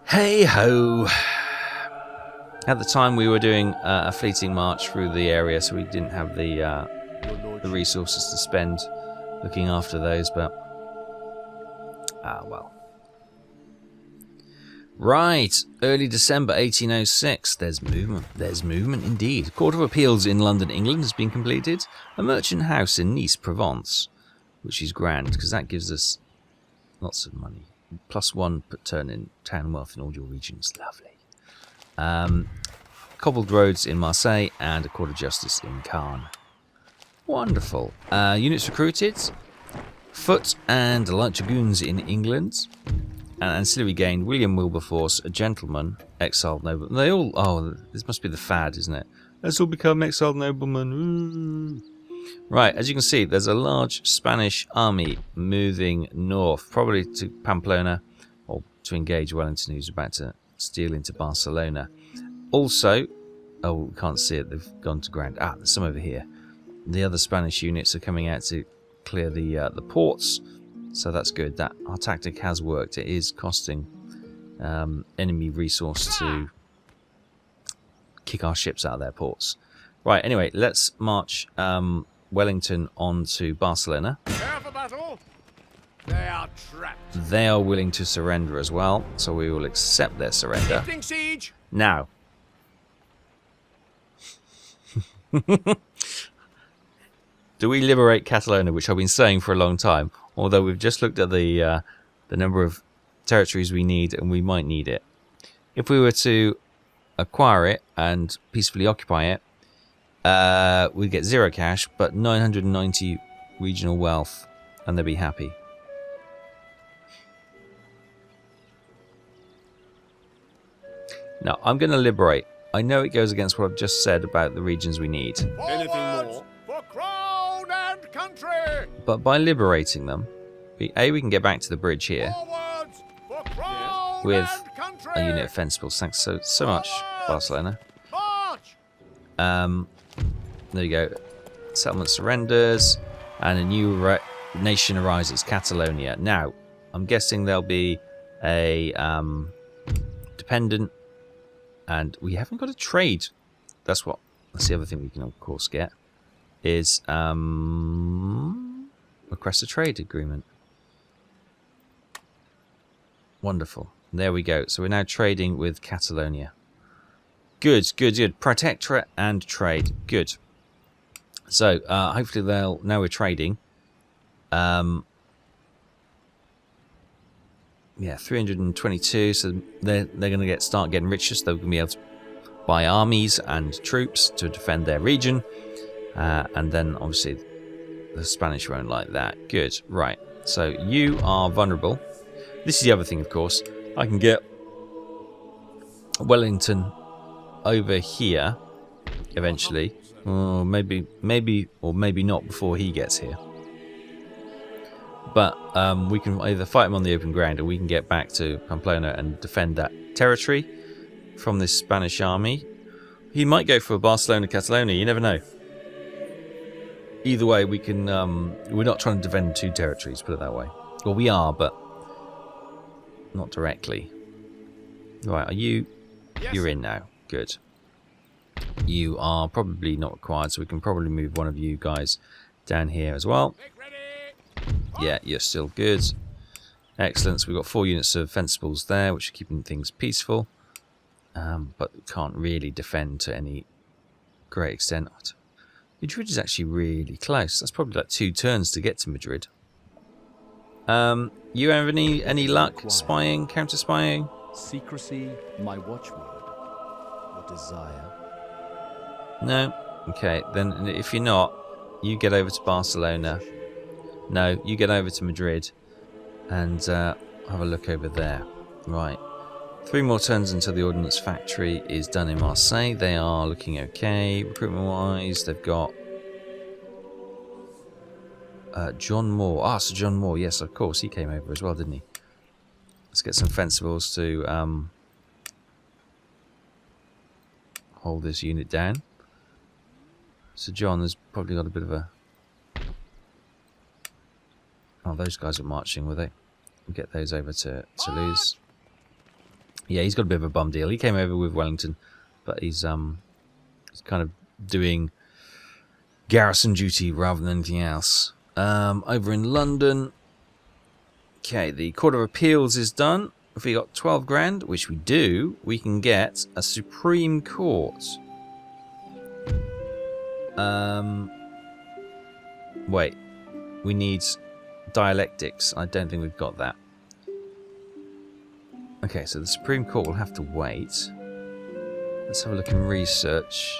Hey ho! At the time we were doing a fleeting march through the area, so we didn't have the resources to spend looking after those, but... well. Right, early December 1806. There's movement. There's movement indeed. Court of Appeals in London, England has been completed. A merchant house in Nice, Provence, which is grand because that gives us lots of money. +1 per turn in town wealth in all your regions. Lovely. Cobbled roads in Marseille and a court of justice in Caen. Wonderful. Units recruited. Foot and light dragoons in England. And ancillary gained. William Wilberforce, a gentleman, exiled nobleman. They all... Oh, this must be the fad, isn't it? Let's all become exiled noblemen. Ooh. Right, as you can see, there's a large Spanish army moving north, probably to Pamplona, or to engage Wellington, who's about to steal into Barcelona. Also... Oh, we can't see it. They've gone to ground. Ah, there's some over here. The other Spanish units are coming out to clear the ports. So that's good. That our tactic has worked. It is costing enemy resource to kick our ships out of their ports. Right, anyway, let's march Wellington on to Barcelona. Prepare for battle. They are trapped. They are willing to surrender as well, so we will accept their surrender. Lifting siege. Now. Do we liberate Catalonia, which I've been saying for a long time, although we've just looked at the number of territories we need, and we might need it. If we were to acquire it and peacefully occupy it, we'd get 0 cash, but 990 regional wealth, and they'd be happy. Now, I'm going to liberate. I know it goes against what I've just said about the regions we need. Anything more? For crown and country. But by liberating them, we can get back to the bridge here Forwards for crown with and country. a unit of fencibles. Thanks so much, Barcelona. March. There you go. Settlement surrenders, and a new nation arises, Catalonia. Now, I'm guessing there'll be a dependent, and we haven't got a trade. That's the other thing we can of course get is request a trade agreement. Wonderful. There we go. So we're now trading with Catalonia. Good, good, good. Protectorate and trade. Good. So hopefully they'll now we're trading. Yeah, 322. So they're going to start getting richer. So they're going to be able to buy armies and troops to defend their region. And then obviously the Spanish won't like that. Good. Right. So you are vulnerable. This is the other thing, of course. I can get Wellington over here eventually. Maybe or maybe not before he gets here. But we can either fight him on the open ground, or we can get back to Pamplona and defend that territory from this Spanish army. He might go for Barcelona, Catalonia. You never know. Either way, we can. We're not trying to defend 2 territories. Put it that way. Well, we are, but not directly. Right? Are you? Yes. You're in now. Good. You are probably not required, so we can probably move one of you guys down here as well. Yeah, you're still good. Excellent. So we've got 4 units of fencibles there, which are keeping things peaceful. But can't really defend to any great extent. Madrid is actually really close. That's probably like 2 turns to get to Madrid. You have any luck spying, counter spying? Secrecy, my watchword. Your desire. No? Okay, then if you're not, you get over to Barcelona. No, you get over to Madrid and have a look over there. Right. 3 more turns until the ordnance factory is done in Marseille. They are looking okay. Recruitment-wise, they've got John Moore. Ah, so John Moore. Yes, of course. He came over as well, didn't he? Let's get some fencibles to hold this unit down. So John has probably got a bit of a... Oh, those guys are marching, were they? We'll get those over to Toulouse. Yeah, he's got a bit of a bum deal. He came over with Wellington, but he's kind of doing garrison duty rather than anything else. Over in London, okay, the Court of Appeals is done. If we got 12 grand, which we do, we can get a Supreme Court. Wait, we need dialectics. I don't think we've got that. Okay, so the Supreme Court will have to wait. Let's have a look in research.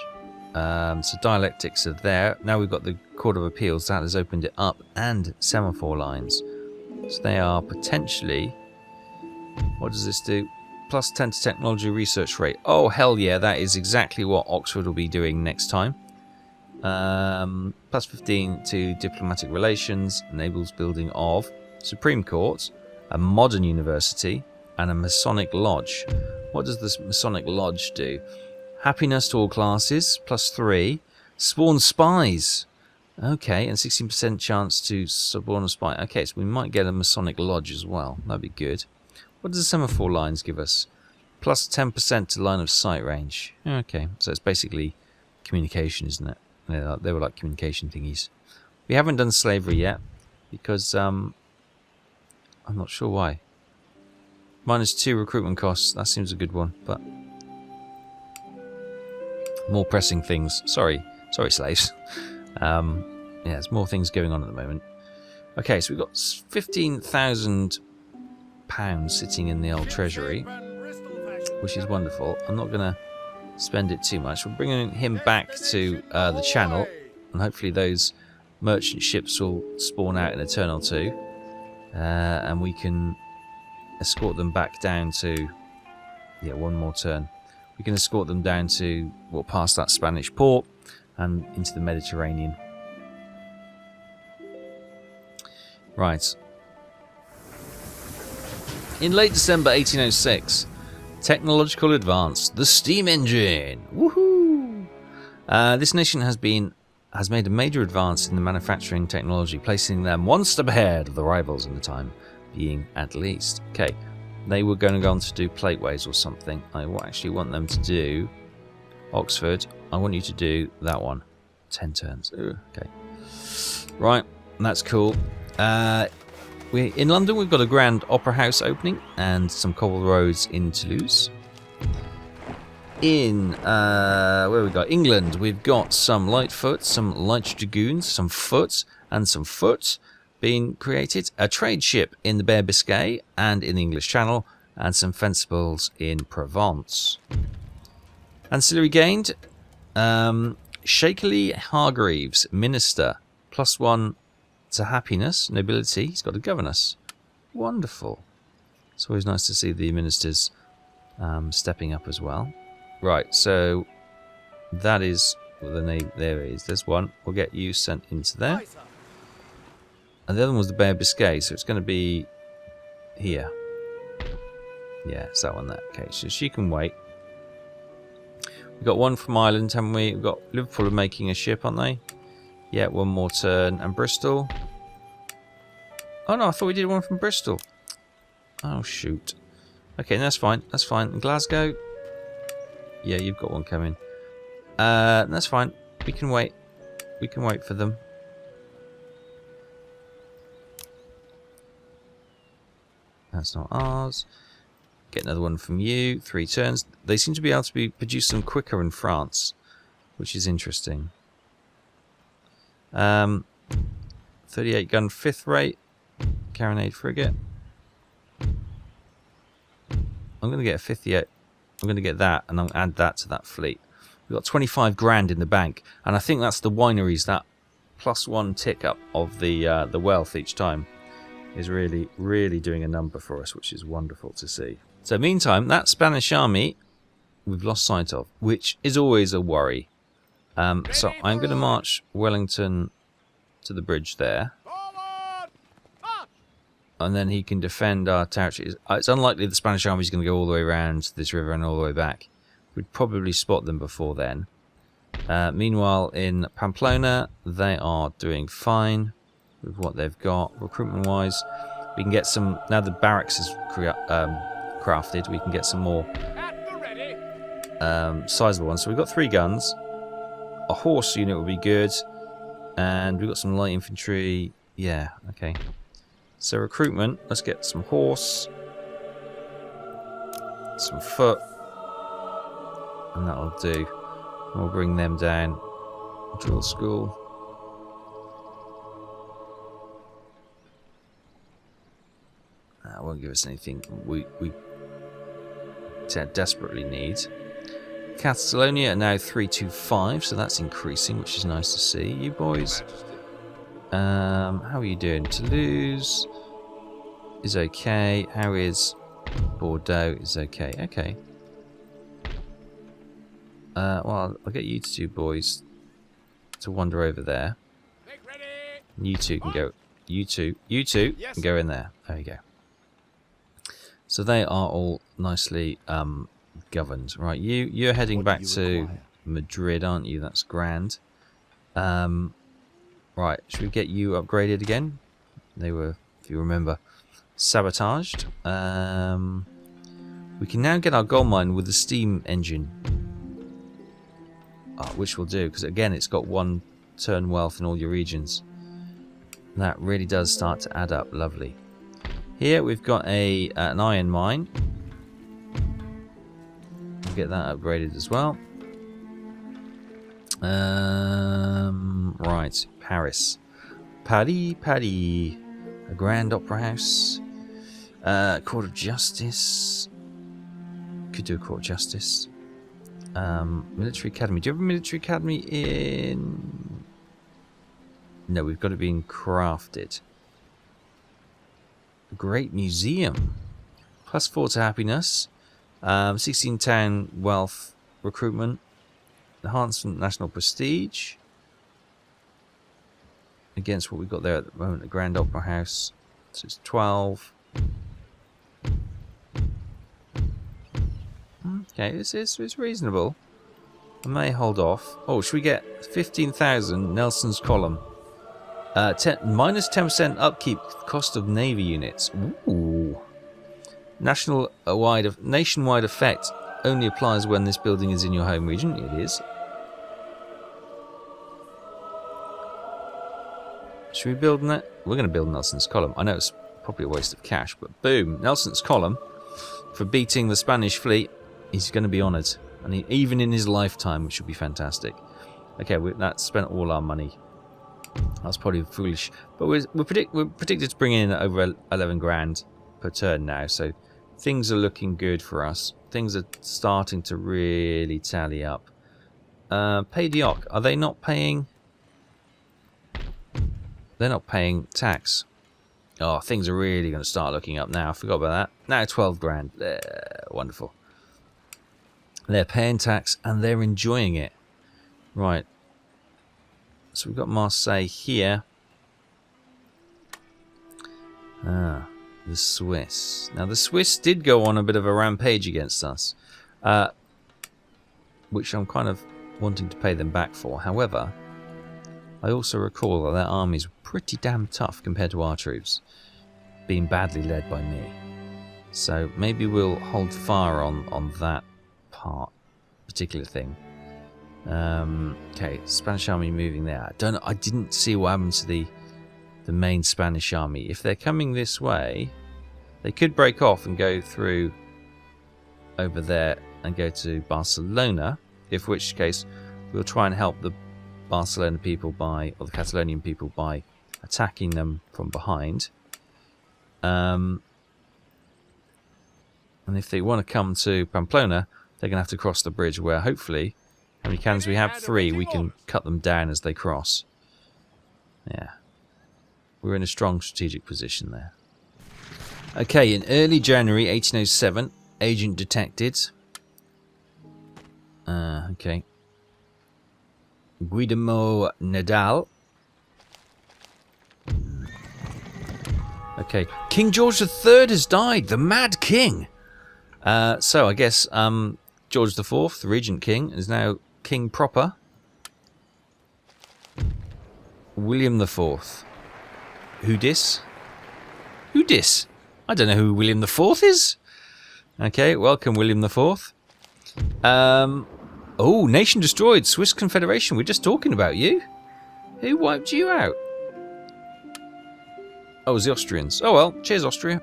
So dialectics are there. Now we've got the Court of Appeals. That has opened it up. And semaphore lines. So they are potentially... What does this do? Plus 10 to technology research rate. Oh, hell yeah. That is exactly what Oxford will be doing next time. Plus 15 to diplomatic relations. Enables building of Supreme Court, a modern university, and a Masonic Lodge. What does this Masonic Lodge do? Happiness to all classes, plus 3. Spawn spies. Okay, and 16% chance to spawn a spy. Okay, so we might get a Masonic Lodge as well. That'd be good. What does the semaphore lines give us? Plus 10% to line of sight range. Okay, so it's basically communication, isn't it? They were like communication thingies. We haven't done slavery yet, because I'm not sure why. -2 recruitment costs. That seems a good one, but more pressing things. Sorry, slaves. Yeah, there's more things going on at the moment. Okay, so we've got £15,000 sitting in the old treasury, which is wonderful. I'm not going to spend it too much. We're bringing him back to the channel, and hopefully those merchant ships will spawn out in a turn or two, and we can escort them back down to... Yeah, one more turn. We can escort them down to, well, past that Spanish port and into the Mediterranean. Right. In late December 1806, technological advance, the steam engine. Woohoo! This nation has made a major advance in the manufacturing technology, placing them one step ahead of the rivals in the time being, at least. Okay, they were going to go on to do plateways or something. I actually want them to do Oxford. I want you to do that one. 10 turns. Ooh, okay. Right, that's cool. In London, we've got a grand opera house opening and some cobbled roads in Toulouse. In where we got England, we've got some light foot, some light dragoons, some foot, and some foot being created. A trade ship in the Bay of Biscay and in the English Channel, and some fencibles in Provence. Ancillary gained. Shakily Hargreaves, Minister, +1 to happiness, nobility. He's got to govern us. Wonderful. It's always nice to see the ministers stepping up as well. Right, so that is the name. There it is. There's one. We'll get you sent into there. And the other one was the Bay of Biscay, so it's going to be here. Yeah, it's that one there. Okay, so she can wait. We've got one from Ireland, haven't we? We've got Liverpool are making a ship, aren't they? Yeah, one more turn. And Bristol. Oh no, I thought we did one from Bristol. Oh shoot. Okay, that's fine. That's fine. And Glasgow. Yeah, you've got one coming. That's fine. We can wait. We can wait for them. That's not ours. Get another one from you. 3 turns. They seem to be able to produce them quicker in France, which is interesting. 38 gun 5th rate. Carronade frigate. I'm going to get a 58. I'm going to get that, and I'll add that to that fleet. We've got 25 grand in the bank, and I think that's the wineries. That +1 tick up of the wealth each time is really, really doing a number for us, which is wonderful to see. So meantime, that Spanish army we've lost sight of, which is always a worry. So I'm going to march Wellington to the bridge there. Forward! March! And then he can defend our territory. It's unlikely the Spanish army is going to go all the way around this river and all the way back. We'd probably spot them before then. Meanwhile, in Pamplona, they are doing fine with what they've got. Recruitment-wise, we can get some... Now the barracks is crafted, we can get some more At the ready! sizable ones. So we've got 3 guns. A horse unit would be good. And we've got some light infantry. Yeah, okay. So recruitment, let's get some horse. Some foot. And that'll do. We'll bring them down. Drill school. That won't give us anything we desperately need. Catalonia are now 325, so that's increasing, which is nice to see. You boys, how are you doing? Toulouse is okay. How is Bordeaux? Is okay. Okay. Well, I'll get you two boys to wander over there. Make ready! You two can go. You two can go in there. There you go. So they are all nicely governed, right? You're heading What back do you to require? Madrid, aren't you? That's grand. Right, should we get you upgraded again? They were, if you remember, sabotaged. We can now get our gold mine with the steam engine, which we'll do because again, it's got 1 turn wealth in all your regions. That really does start to add up. Lovely. Here we've got an iron mine. We'll get that upgraded as well. Right, Paris. Paris. A grand opera house. Court of Justice. Could do a court of justice. Military academy. Do you have a military academy in... No, we've got it being crafted. Great museum. +4 to happiness. 16 town wealth recruitment. Enhancement national prestige. Against what we've got there at the moment, the Grand Opera House. So it's 12. Okay, it's reasonable. I may hold off. Oh, should we get 15,000 Nelson's Column? Minus 10% upkeep cost of navy units. Ooh. Nationwide effect only applies when this building is in your home region. It is. Should we build that? We're going to build Nelson's Column. I know it's probably a waste of cash, but boom, Nelson's Column for beating the Spanish fleet. He's going to be honoured, and even in his lifetime, which would be fantastic. Okay, that spent all our money. That's probably foolish, but we're predicted to bring in over 11 grand per turn now, so things are looking good for us. Things are starting to really tally up. Pay the Oc. Are they not paying? They're not paying tax. Oh, things are really going to start looking up now. I forgot about that. Now 12 grand. Wonderful. They're paying tax and they're enjoying it. Right. So we've got Marseille here. The Swiss. Now the Swiss did go on a bit of a rampage against us, which I'm kind of wanting to pay them back for. However, I also recall that their armies were pretty damn tough compared to our troops, being badly led by me. So maybe we'll hold fire on that particular thing. Okay, Spanish army moving there. I didn't see what happened to the main Spanish army. If they're coming this way, they could break off and go through over there and go to Barcelona, if which case we'll try and help the Barcelona people or the Catalonian people by attacking them from behind. And if they want to come to Pamplona, they're going to have to cross the bridge where hopefully, how many cannons we have? 3, we can cut them down as they cross. Yeah. We're in a strong strategic position there. Okay, in early January 1807, Agent detected. Okay. Guillermo Nadal. Okay. King George III has died. The Mad King. So I guess George IV, the Regent King, is now King proper. William IV. Who dis? Who dis? I don't know who William IV is. Okay, welcome William IV. Oh, nation destroyed. Swiss Confederation. We're just talking about you. Who wiped you out? Oh, it was the Austrians. Oh well, cheers Austria.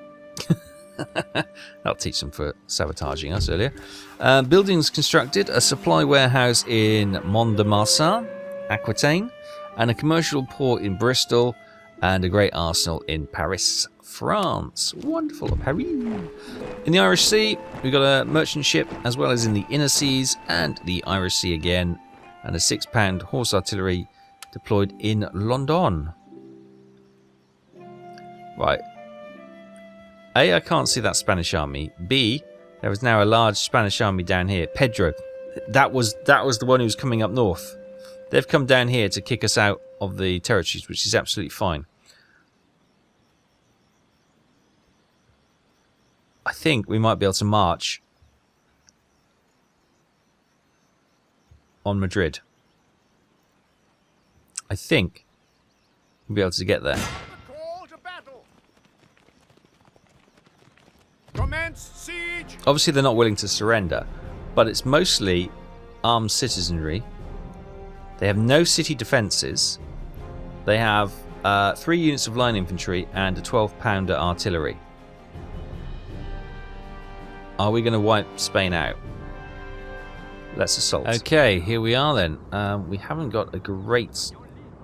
That'll teach them for sabotaging us earlier. Buildings constructed. A supply warehouse in Mont-de-Marsan, Aquitaine, and a commercial port in Bristol, and a great arsenal in Paris, France. Wonderful. Paris. In the Irish Sea, we've got a merchant ship, as well as in the inner seas and the Irish Sea again, and a 6-pound horse artillery deployed in London. Right. A, I can't see that Spanish army. B, there is now a large Spanish army down here. Pedro. That was the one who was coming up north. They've come down here to kick us out of the territories, which is absolutely fine. I think we might be able to march on Madrid. I think we'll be able to get there. The call to battle. Commence siege. Obviously, they're not willing to surrender, but it's mostly armed citizenry. They have no city defences. They have 3 units of line infantry and a 12-pounder artillery. Are we going to wipe Spain out? Let's assault. Okay, here we are then. We haven't got a great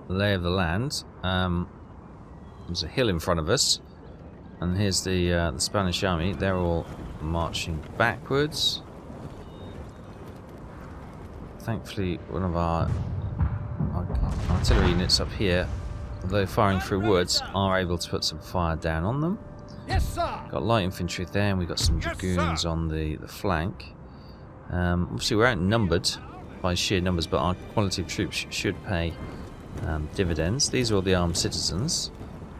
lay of the land. There's a hill in front of us, and here's the Spanish army. They're all marching backwards. Thankfully, one of our artillery units up here, although firing through woods, are able to put some fire down on them. Yes, sir. Got light infantry there, and we've got some dragoons on the flank. Obviously, we're outnumbered by sheer numbers, but our quality of troops should pay dividends. These are all the armed citizens,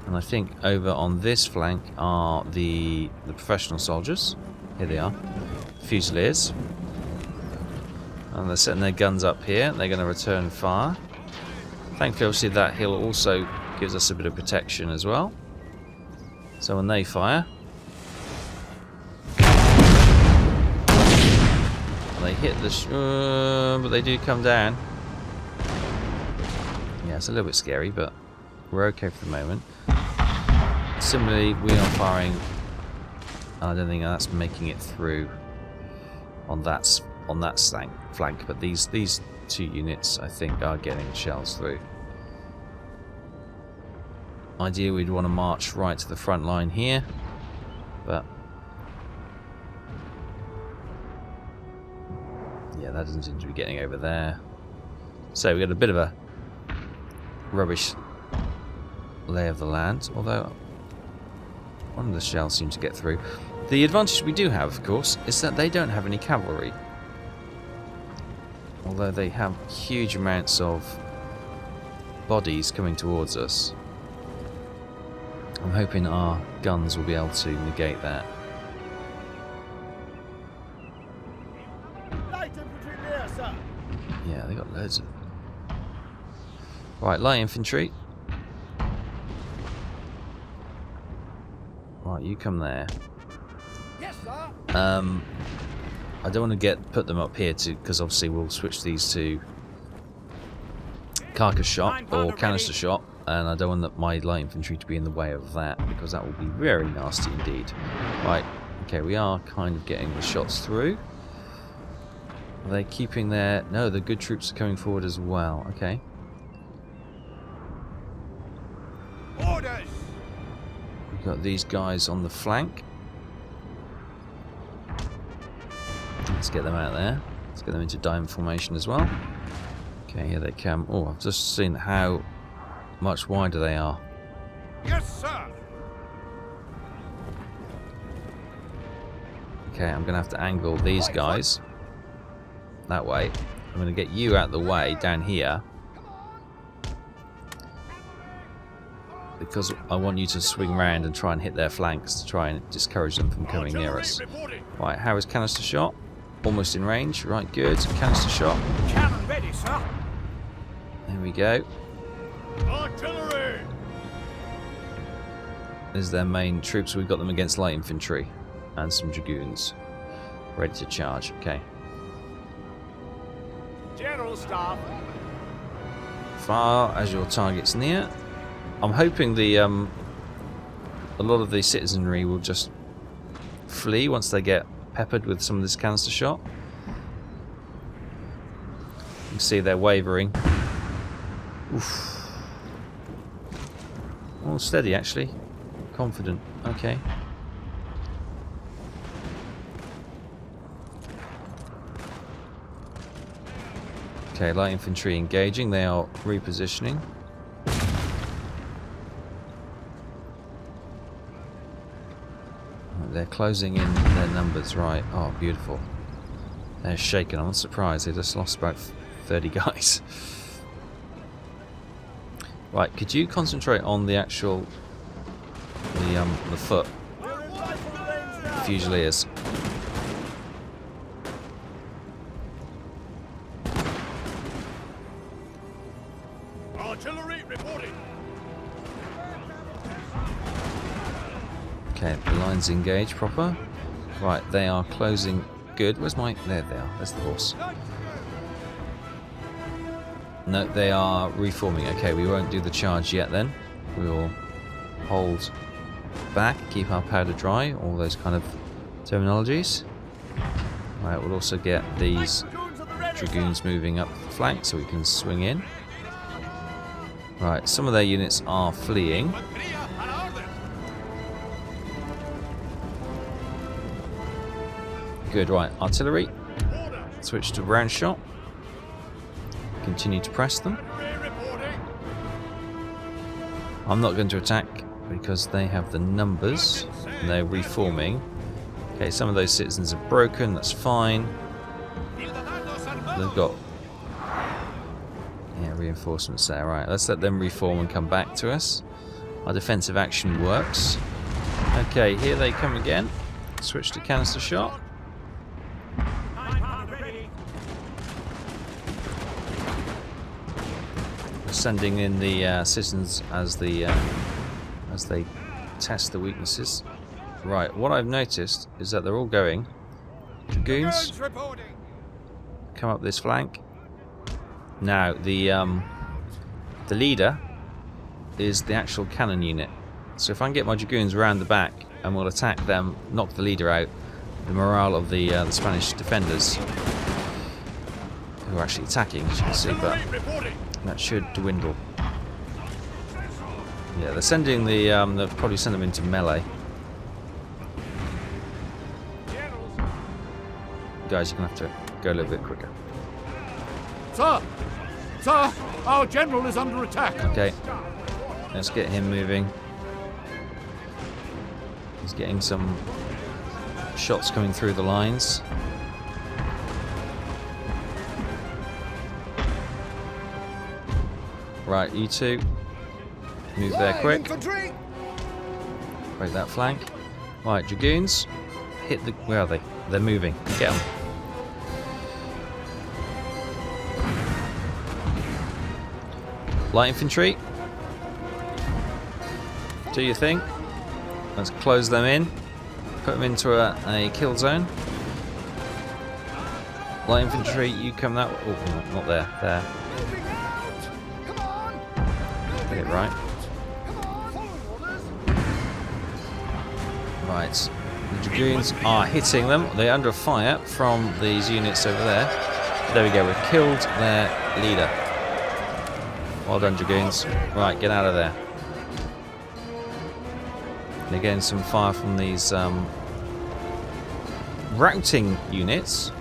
and I think over on this flank are the professional soldiers. Here they are, Fusiliers, and they're setting their guns up here. They're going to return fire. Thankfully, obviously, that hill also gives us a bit of protection as well. So when they fire, they hit the but they do come down. Yeah, it's a little bit scary, but we're okay for the moment. Similarly, we are firing. I don't think that's making it through on that flank, but these 2 units, I think, are getting shells through. Ideally, we'd want to march right to the front line here, but yeah, that doesn't seem to be getting over there. So we got a bit of a rubbish lay of the land, although one of the shells seems to get through. The advantage we do have, of course, is that they don't have any cavalry, although they have huge amounts of bodies coming towards us. I'm hoping our guns will be able to negate that. Light infantry there, sir. Yeah, they got loads of them. Right, light infantry. Right, you come there. Yes, sir. I don't want to put them up here because obviously we'll switch these to carcass shot or canister shot, and I don't want my light infantry to be in the way of that, because that will be very nasty indeed. Right, okay, we are kind of getting the shots through. Are they keeping their... No, the good troops are coming forward as well. Okay. Orders. We've got these guys on the flank. Let's get them out there. Let's get them into diamond formation as well. Okay, here they come. Oh, I've just seen how much wider they are. Yes, sir. Okay, I'm going to have to angle these guys that way. I'm going to get you out of the way down here, because I want you to swing round and try and hit their flanks to try and discourage them from coming near us. Right, how is canister shot? Almost in range. Right, good. Canister shot. Cannon ready, sir. There we go. Artillery. There's their main troops. We've got them against light infantry and some dragoons. Ready to charge. Okay. General staff. Far as your target's near. I'm hoping the a lot of the citizenry will just flee once they get peppered with some of this canister shot. You can see they're wavering. Oof. Oh, steady actually. Confident. Okay. Okay, light infantry engaging. They are repositioning. They're closing in their numbers, right. Oh, beautiful. They're shaken. I'm not surprised. They just lost about 30 guys. Right, could you concentrate on the actual... the foot? Fusiliers. Artillery reporting. Okay, the lines engage proper. Right, they are closing. Good. Where's my... There they are. There's the horse. No, they are reforming. Okay, we won't do the charge yet then. We will hold back, keep our powder dry, all those kind of terminologies. Right, we'll also get these dragoons moving up the flank so we can swing in. Right, some of their units are fleeing. Good, right, artillery. Switch to round shot. Continue to press them. I'm not going to attack because they have the numbers and they're reforming. Okay, some of those citizens are broken, that's fine. They've got reinforcements there. Right, let's let them reform and come back to us. Our defensive action works. Okay, here they come again. Switch to canister shot. Sending in the citizens as they test the weaknesses. Right, what I've noticed is that they're all going. Dragoons, come up this flank. Now the leader is the actual cannon unit. So if I can get my dragoons around the back and we'll attack them, knock the leader out, the morale of the Spanish defenders who are actually attacking, as you can see, but that should dwindle. Yeah, they're sending the they'll probably send them into melee. Guys, you're gonna have to go a little bit quicker. Sir! Sir! Our general is under attack! Okay. Let's get him moving. He's getting some shots coming through the lines. Right, you two. Move there quick. Break that flank. Right, dragoons. Hit the... Where are they? They're moving. Get them. Light infantry. Do your thing. Let's close them in. Put them into a kill zone. Light infantry, you come that way. Oh, not there. There. Get it right. Right. The dragoons are hitting them. They're under fire from these units over there. There we go. We've killed their leader. Well done, dragoons. Right, get out of there. They're getting some fire from these routing units.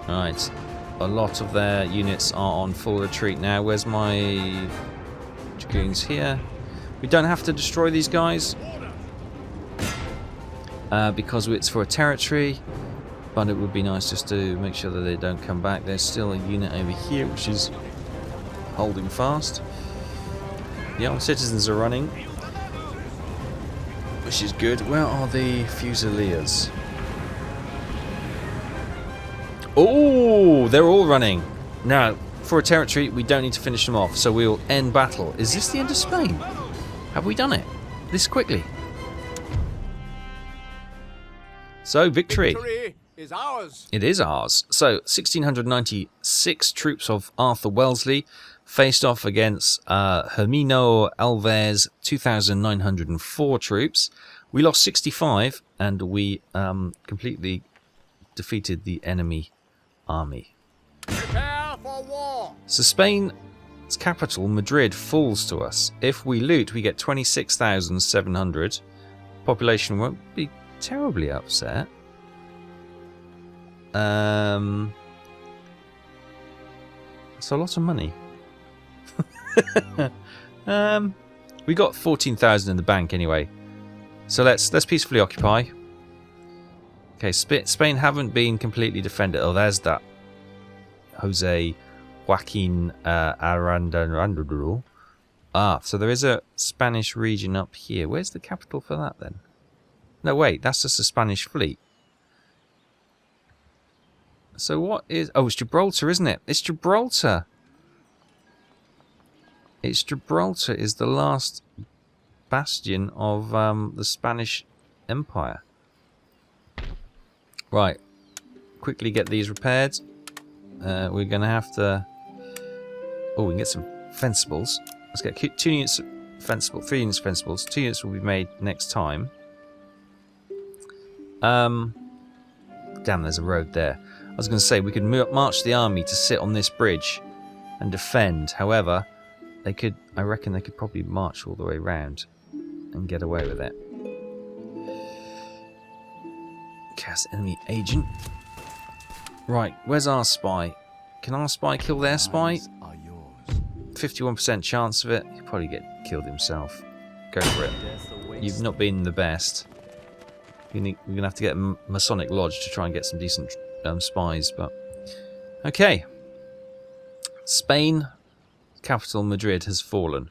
Right, a lot of their units are on full retreat now. Where's my dragoons here? We don't have to destroy these guys because it's for a territory, but it would be nice just to make sure that they don't come back. There's still a unit over here which is holding fast. The armed citizens are running, which is good. Where are the Fusiliers? Oh, they're all running. Now, for a territory, we don't need to finish them off, so we'll end battle. Is this the end of Spain? Have we done it this quickly? So, victory. Victory is ours. It is ours. So, 1696 troops of Arthur Wellesley faced off against Hermino Alves' 2,904 troops. We lost 65, and we completely defeated the enemy army. Prepare for war. So Spain's capital, Madrid, falls to us. If we loot, we get 26,700. Population won't be terribly upset. It's a lot of money. We got 14,000 in the bank anyway. So let's peacefully occupy. Okay, Spain haven't been completely defended. Oh, there's that Jose Joaquin Aranduro. Ah, so there is a Spanish region up here. Where's the capital for that then? No, wait, that's just a Spanish fleet. So what is... Oh, it's Gibraltar, isn't it? It's Gibraltar. It's Gibraltar is the last bastion of the Spanish Empire. Right. Quickly get these repaired. We're going to have to... Oh, we can get some fencibles. Let's get 2 units of fencible, 3 units of fencibles. 2 units will be made next time. Damn, there's a road there. I was going to say, we could march the army to sit on this bridge and defend. However, they could... I reckon they could probably march all the way around and get away with it. Cast enemy agent. Right, where's our spy? Can our spy kill their spy? Eyes are yours. 51% chance of it. He'll probably get killed himself. Go for it. Death awaits You've not been the best. We're going to have to get a Masonic Lodge to try and get some decent spies. But okay. Spain, capital Madrid, has fallen.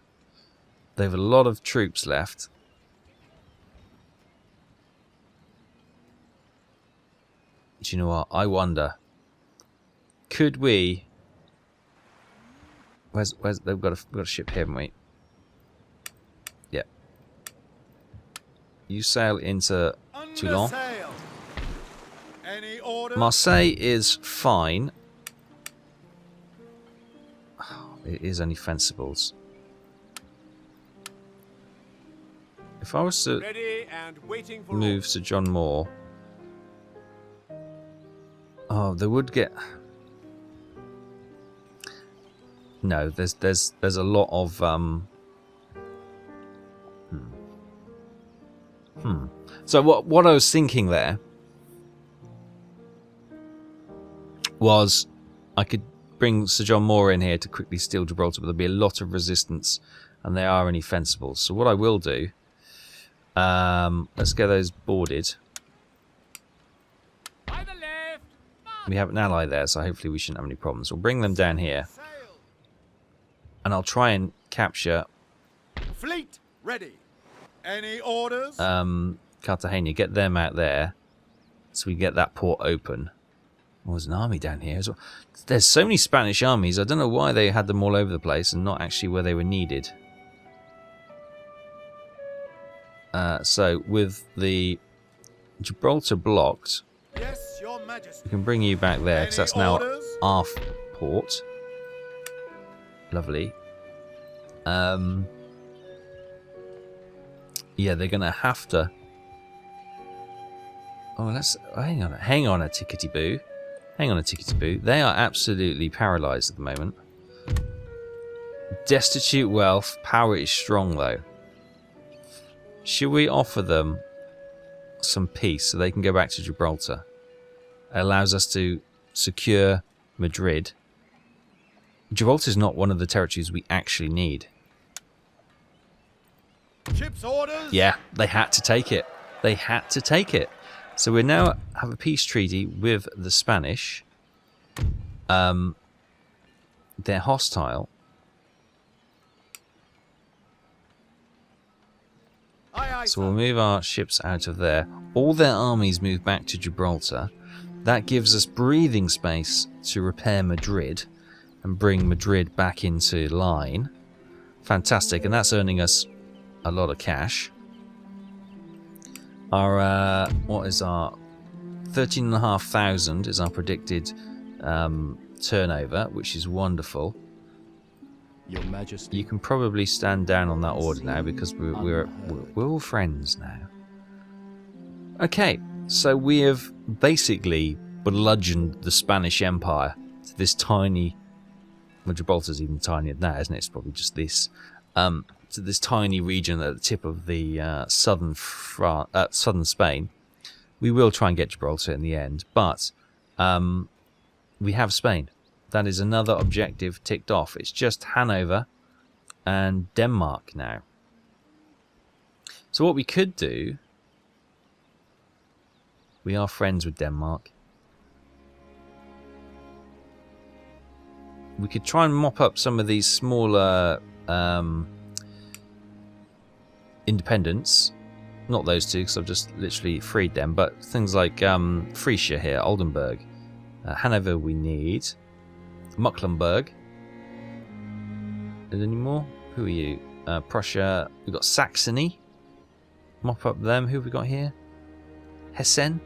They have a lot of troops left. Do you know what? I wonder. Could we... Where's they've got a ship here, haven't we? Yeah. You sail into Toulon. Sail. Any orders? Marseille is fine. Oh, it is only fencibles. If I was to Ready and waiting for move Sir John Moore... Oh, they would get... No, there's a lot of So what I was thinking there was I could bring Sir John Moore in here to quickly steal Gibraltar, but there'll be a lot of resistance, and they are only fencibles. So what I will do, let's get those boarded. By the left. We have an ally there, so hopefully we shouldn't have any problems. We'll bring them down here, Sail. and I'll try and capture Fleet ready. Any orders? Cartagena, get them out there so we get that port open. Oh, there's an army down here as well. There's so many Spanish armies. I don't know why they had them all over the place and not actually where they were needed. So with the Gibraltar blocked, Yes, Your Majesty. we can bring you back there because that's Any now orders? our port. Lovely. Yeah, they're gonna have to. Oh, let's hang on a tickety boo. Hang on a tickety boo. They are absolutely paralysed at the moment. Destitute wealth. Power is strong though. Should we offer them some peace so they can go back to Gibraltar? It allows us to secure Madrid. Gibraltar is not one of the territories we actually need. Ship's orders. Yeah, they had to take it. They had to take it. So we now have a peace treaty with the Spanish. They're hostile. Aye, aye, So we'll sir. move our ships out of there. All their armies move back to Gibraltar. That gives us breathing space to repair Madrid and bring Madrid back into line. Fantastic, and that's earning us a lot of cash. Our what is our 13,500 is our predicted turnover, which is wonderful. Your Majesty. You can probably stand down on that order now because we're all friends now. Okay, so we have basically bludgeoned the Spanish Empire to this tiny. Well, Gibraltar's even tinier than that, isn't it? It's probably just this. To this tiny region at the tip of the southern Spain. We will try and get Gibraltar in the end, but we have Spain. That is another objective ticked off. It's just Hanover and Denmark now. So what we could do, we are friends with Denmark. We could try and mop up some of these smaller independents. Not those two, because I've just literally freed them, but things like Frisia here, Oldenburg. Hanover we need. Mecklenburg. Is there any more? Who are you? Prussia. We've got Saxony. Mop up them. Who have we got here? Hessen.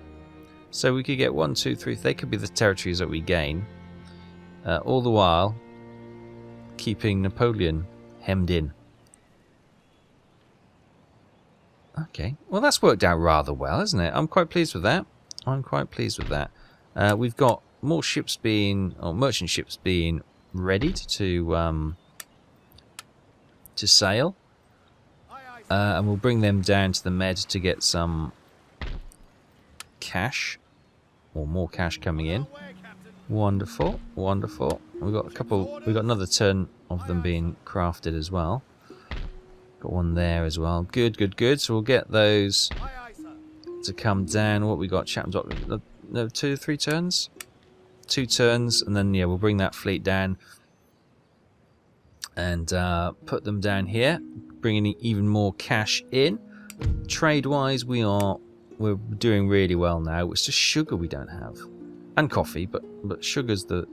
So we could get 1, 2, 3. They could be the territories that we gain. All the while keeping Napoleon hemmed in. Okay. Well, that's worked out rather well, hasn't it? I'm quite pleased with that. I'm quite pleased with that. We've got more ships being, or merchant ships being readied to sail, and we'll bring them down to the Med to get some cash, or more cash coming in. Wonderful, wonderful. We've got a couple. We've got another turn of them being crafted as well. Got one there as well. Good, good, good. So we'll get those to come down. What we got? Chapman's got no 2, 3 turns. 2 turns, and then yeah, we'll bring that fleet down and put them down here, bringing even more cash in. Trade-wise, we're doing really well now. It's just sugar we don't have, and coffee, but sugar's the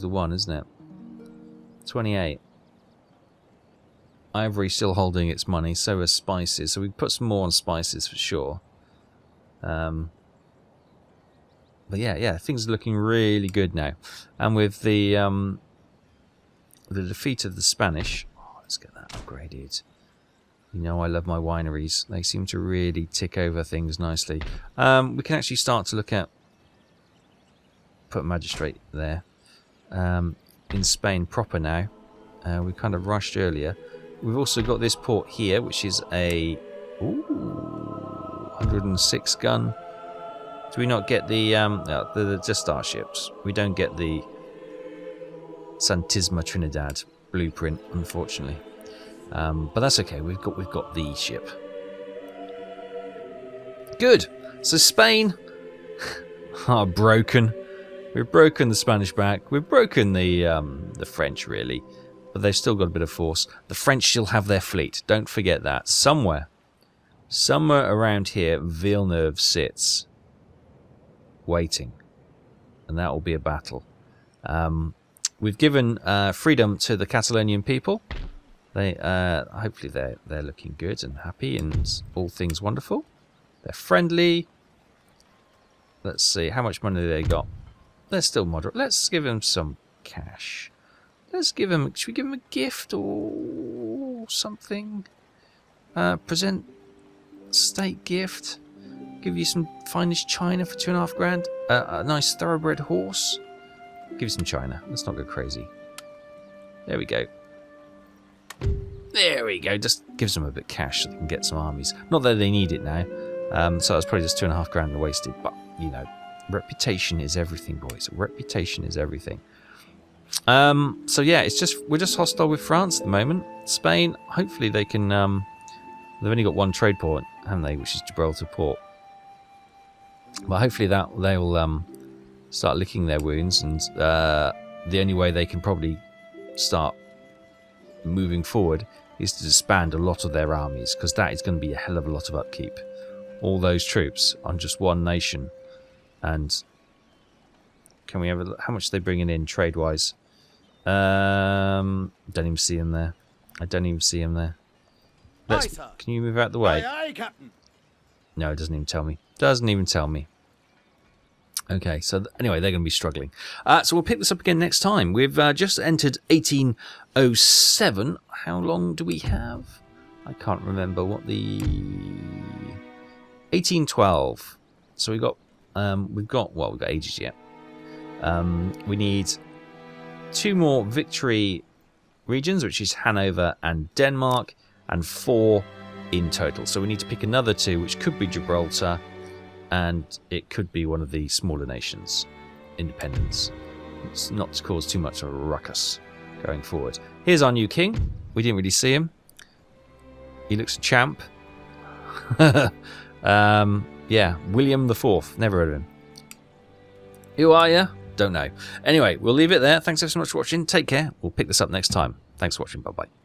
one, isn't it? 28. Ivory still holding its money, so are spices. So we put some more on spices for sure. But yeah, things are looking really good now. And with the defeat of the Spanish, let's get that upgraded. You know I love my wineries. They seem to really tick over things nicely. We can actually start to look at put a magistrate there. In Spain proper now. We kind of rushed earlier. We've also got this port here, which is a 106 gun. Do we not get the just starships? We don't get the Santisma Trinidad blueprint, unfortunately. But that's okay. We've got the ship. Good. So Spain are broken. We've broken the Spanish back. We've broken the French, really, but they've still got a bit of force. The French still have their fleet. Don't forget that. Somewhere around here, Villeneuve sits, waiting, and that will be a battle. We've given freedom to the Catalonian people. They hopefully they're looking good and happy and all things wonderful. They're friendly. Let's see how much money they got. They're still moderate. Let's give them some cash. Should we give them a gift or something? Present state gift. Give you some finest china for 2.5 grand. A nice thoroughbred horse. Give you some china. Let's not go crazy. There we go. There we go. Just gives them a bit of cash so they can get some armies. Not that they need it now. So it's probably just 2.5 grand wasted. But you know, reputation is everything, boys. Reputation is everything. So yeah, we're just hostile with France at the moment. Spain, hopefully they can They've only got one trade port, haven't they, which is Gibraltar Port. But hopefully they'll start licking their wounds, and the only way they can probably start moving forward is to disband a lot of their armies, because that is going to be a hell of a lot of upkeep. All those troops on just one nation. And can we have a look? How much are they bringing in trade-wise? Don't even see them there. I don't even see them there. Can you move out the way? Aye, aye, Captain. No, it doesn't even tell me. Doesn't even tell me. Okay, so anyway, they're going to be struggling. So we'll pick this up again next time. We've just entered 1807. How long do we have? I can't remember what the... 1812. So we've got ages yet. We need 2 more victory regions, which is Hanover and Denmark, and 4 in total. So we need to pick another 2, which could be Gibraltar, and it could be one of the smaller nations, independence. It's not to cause too much of a ruckus going forward. Here's our new king. We didn't really see him. He looks a champ. Yeah, William IV. Never heard of him. Who are you? Don't know. Anyway, we'll leave it there. Thanks so much for watching. Take care. We'll pick this up next time. Thanks for watching. Bye-bye.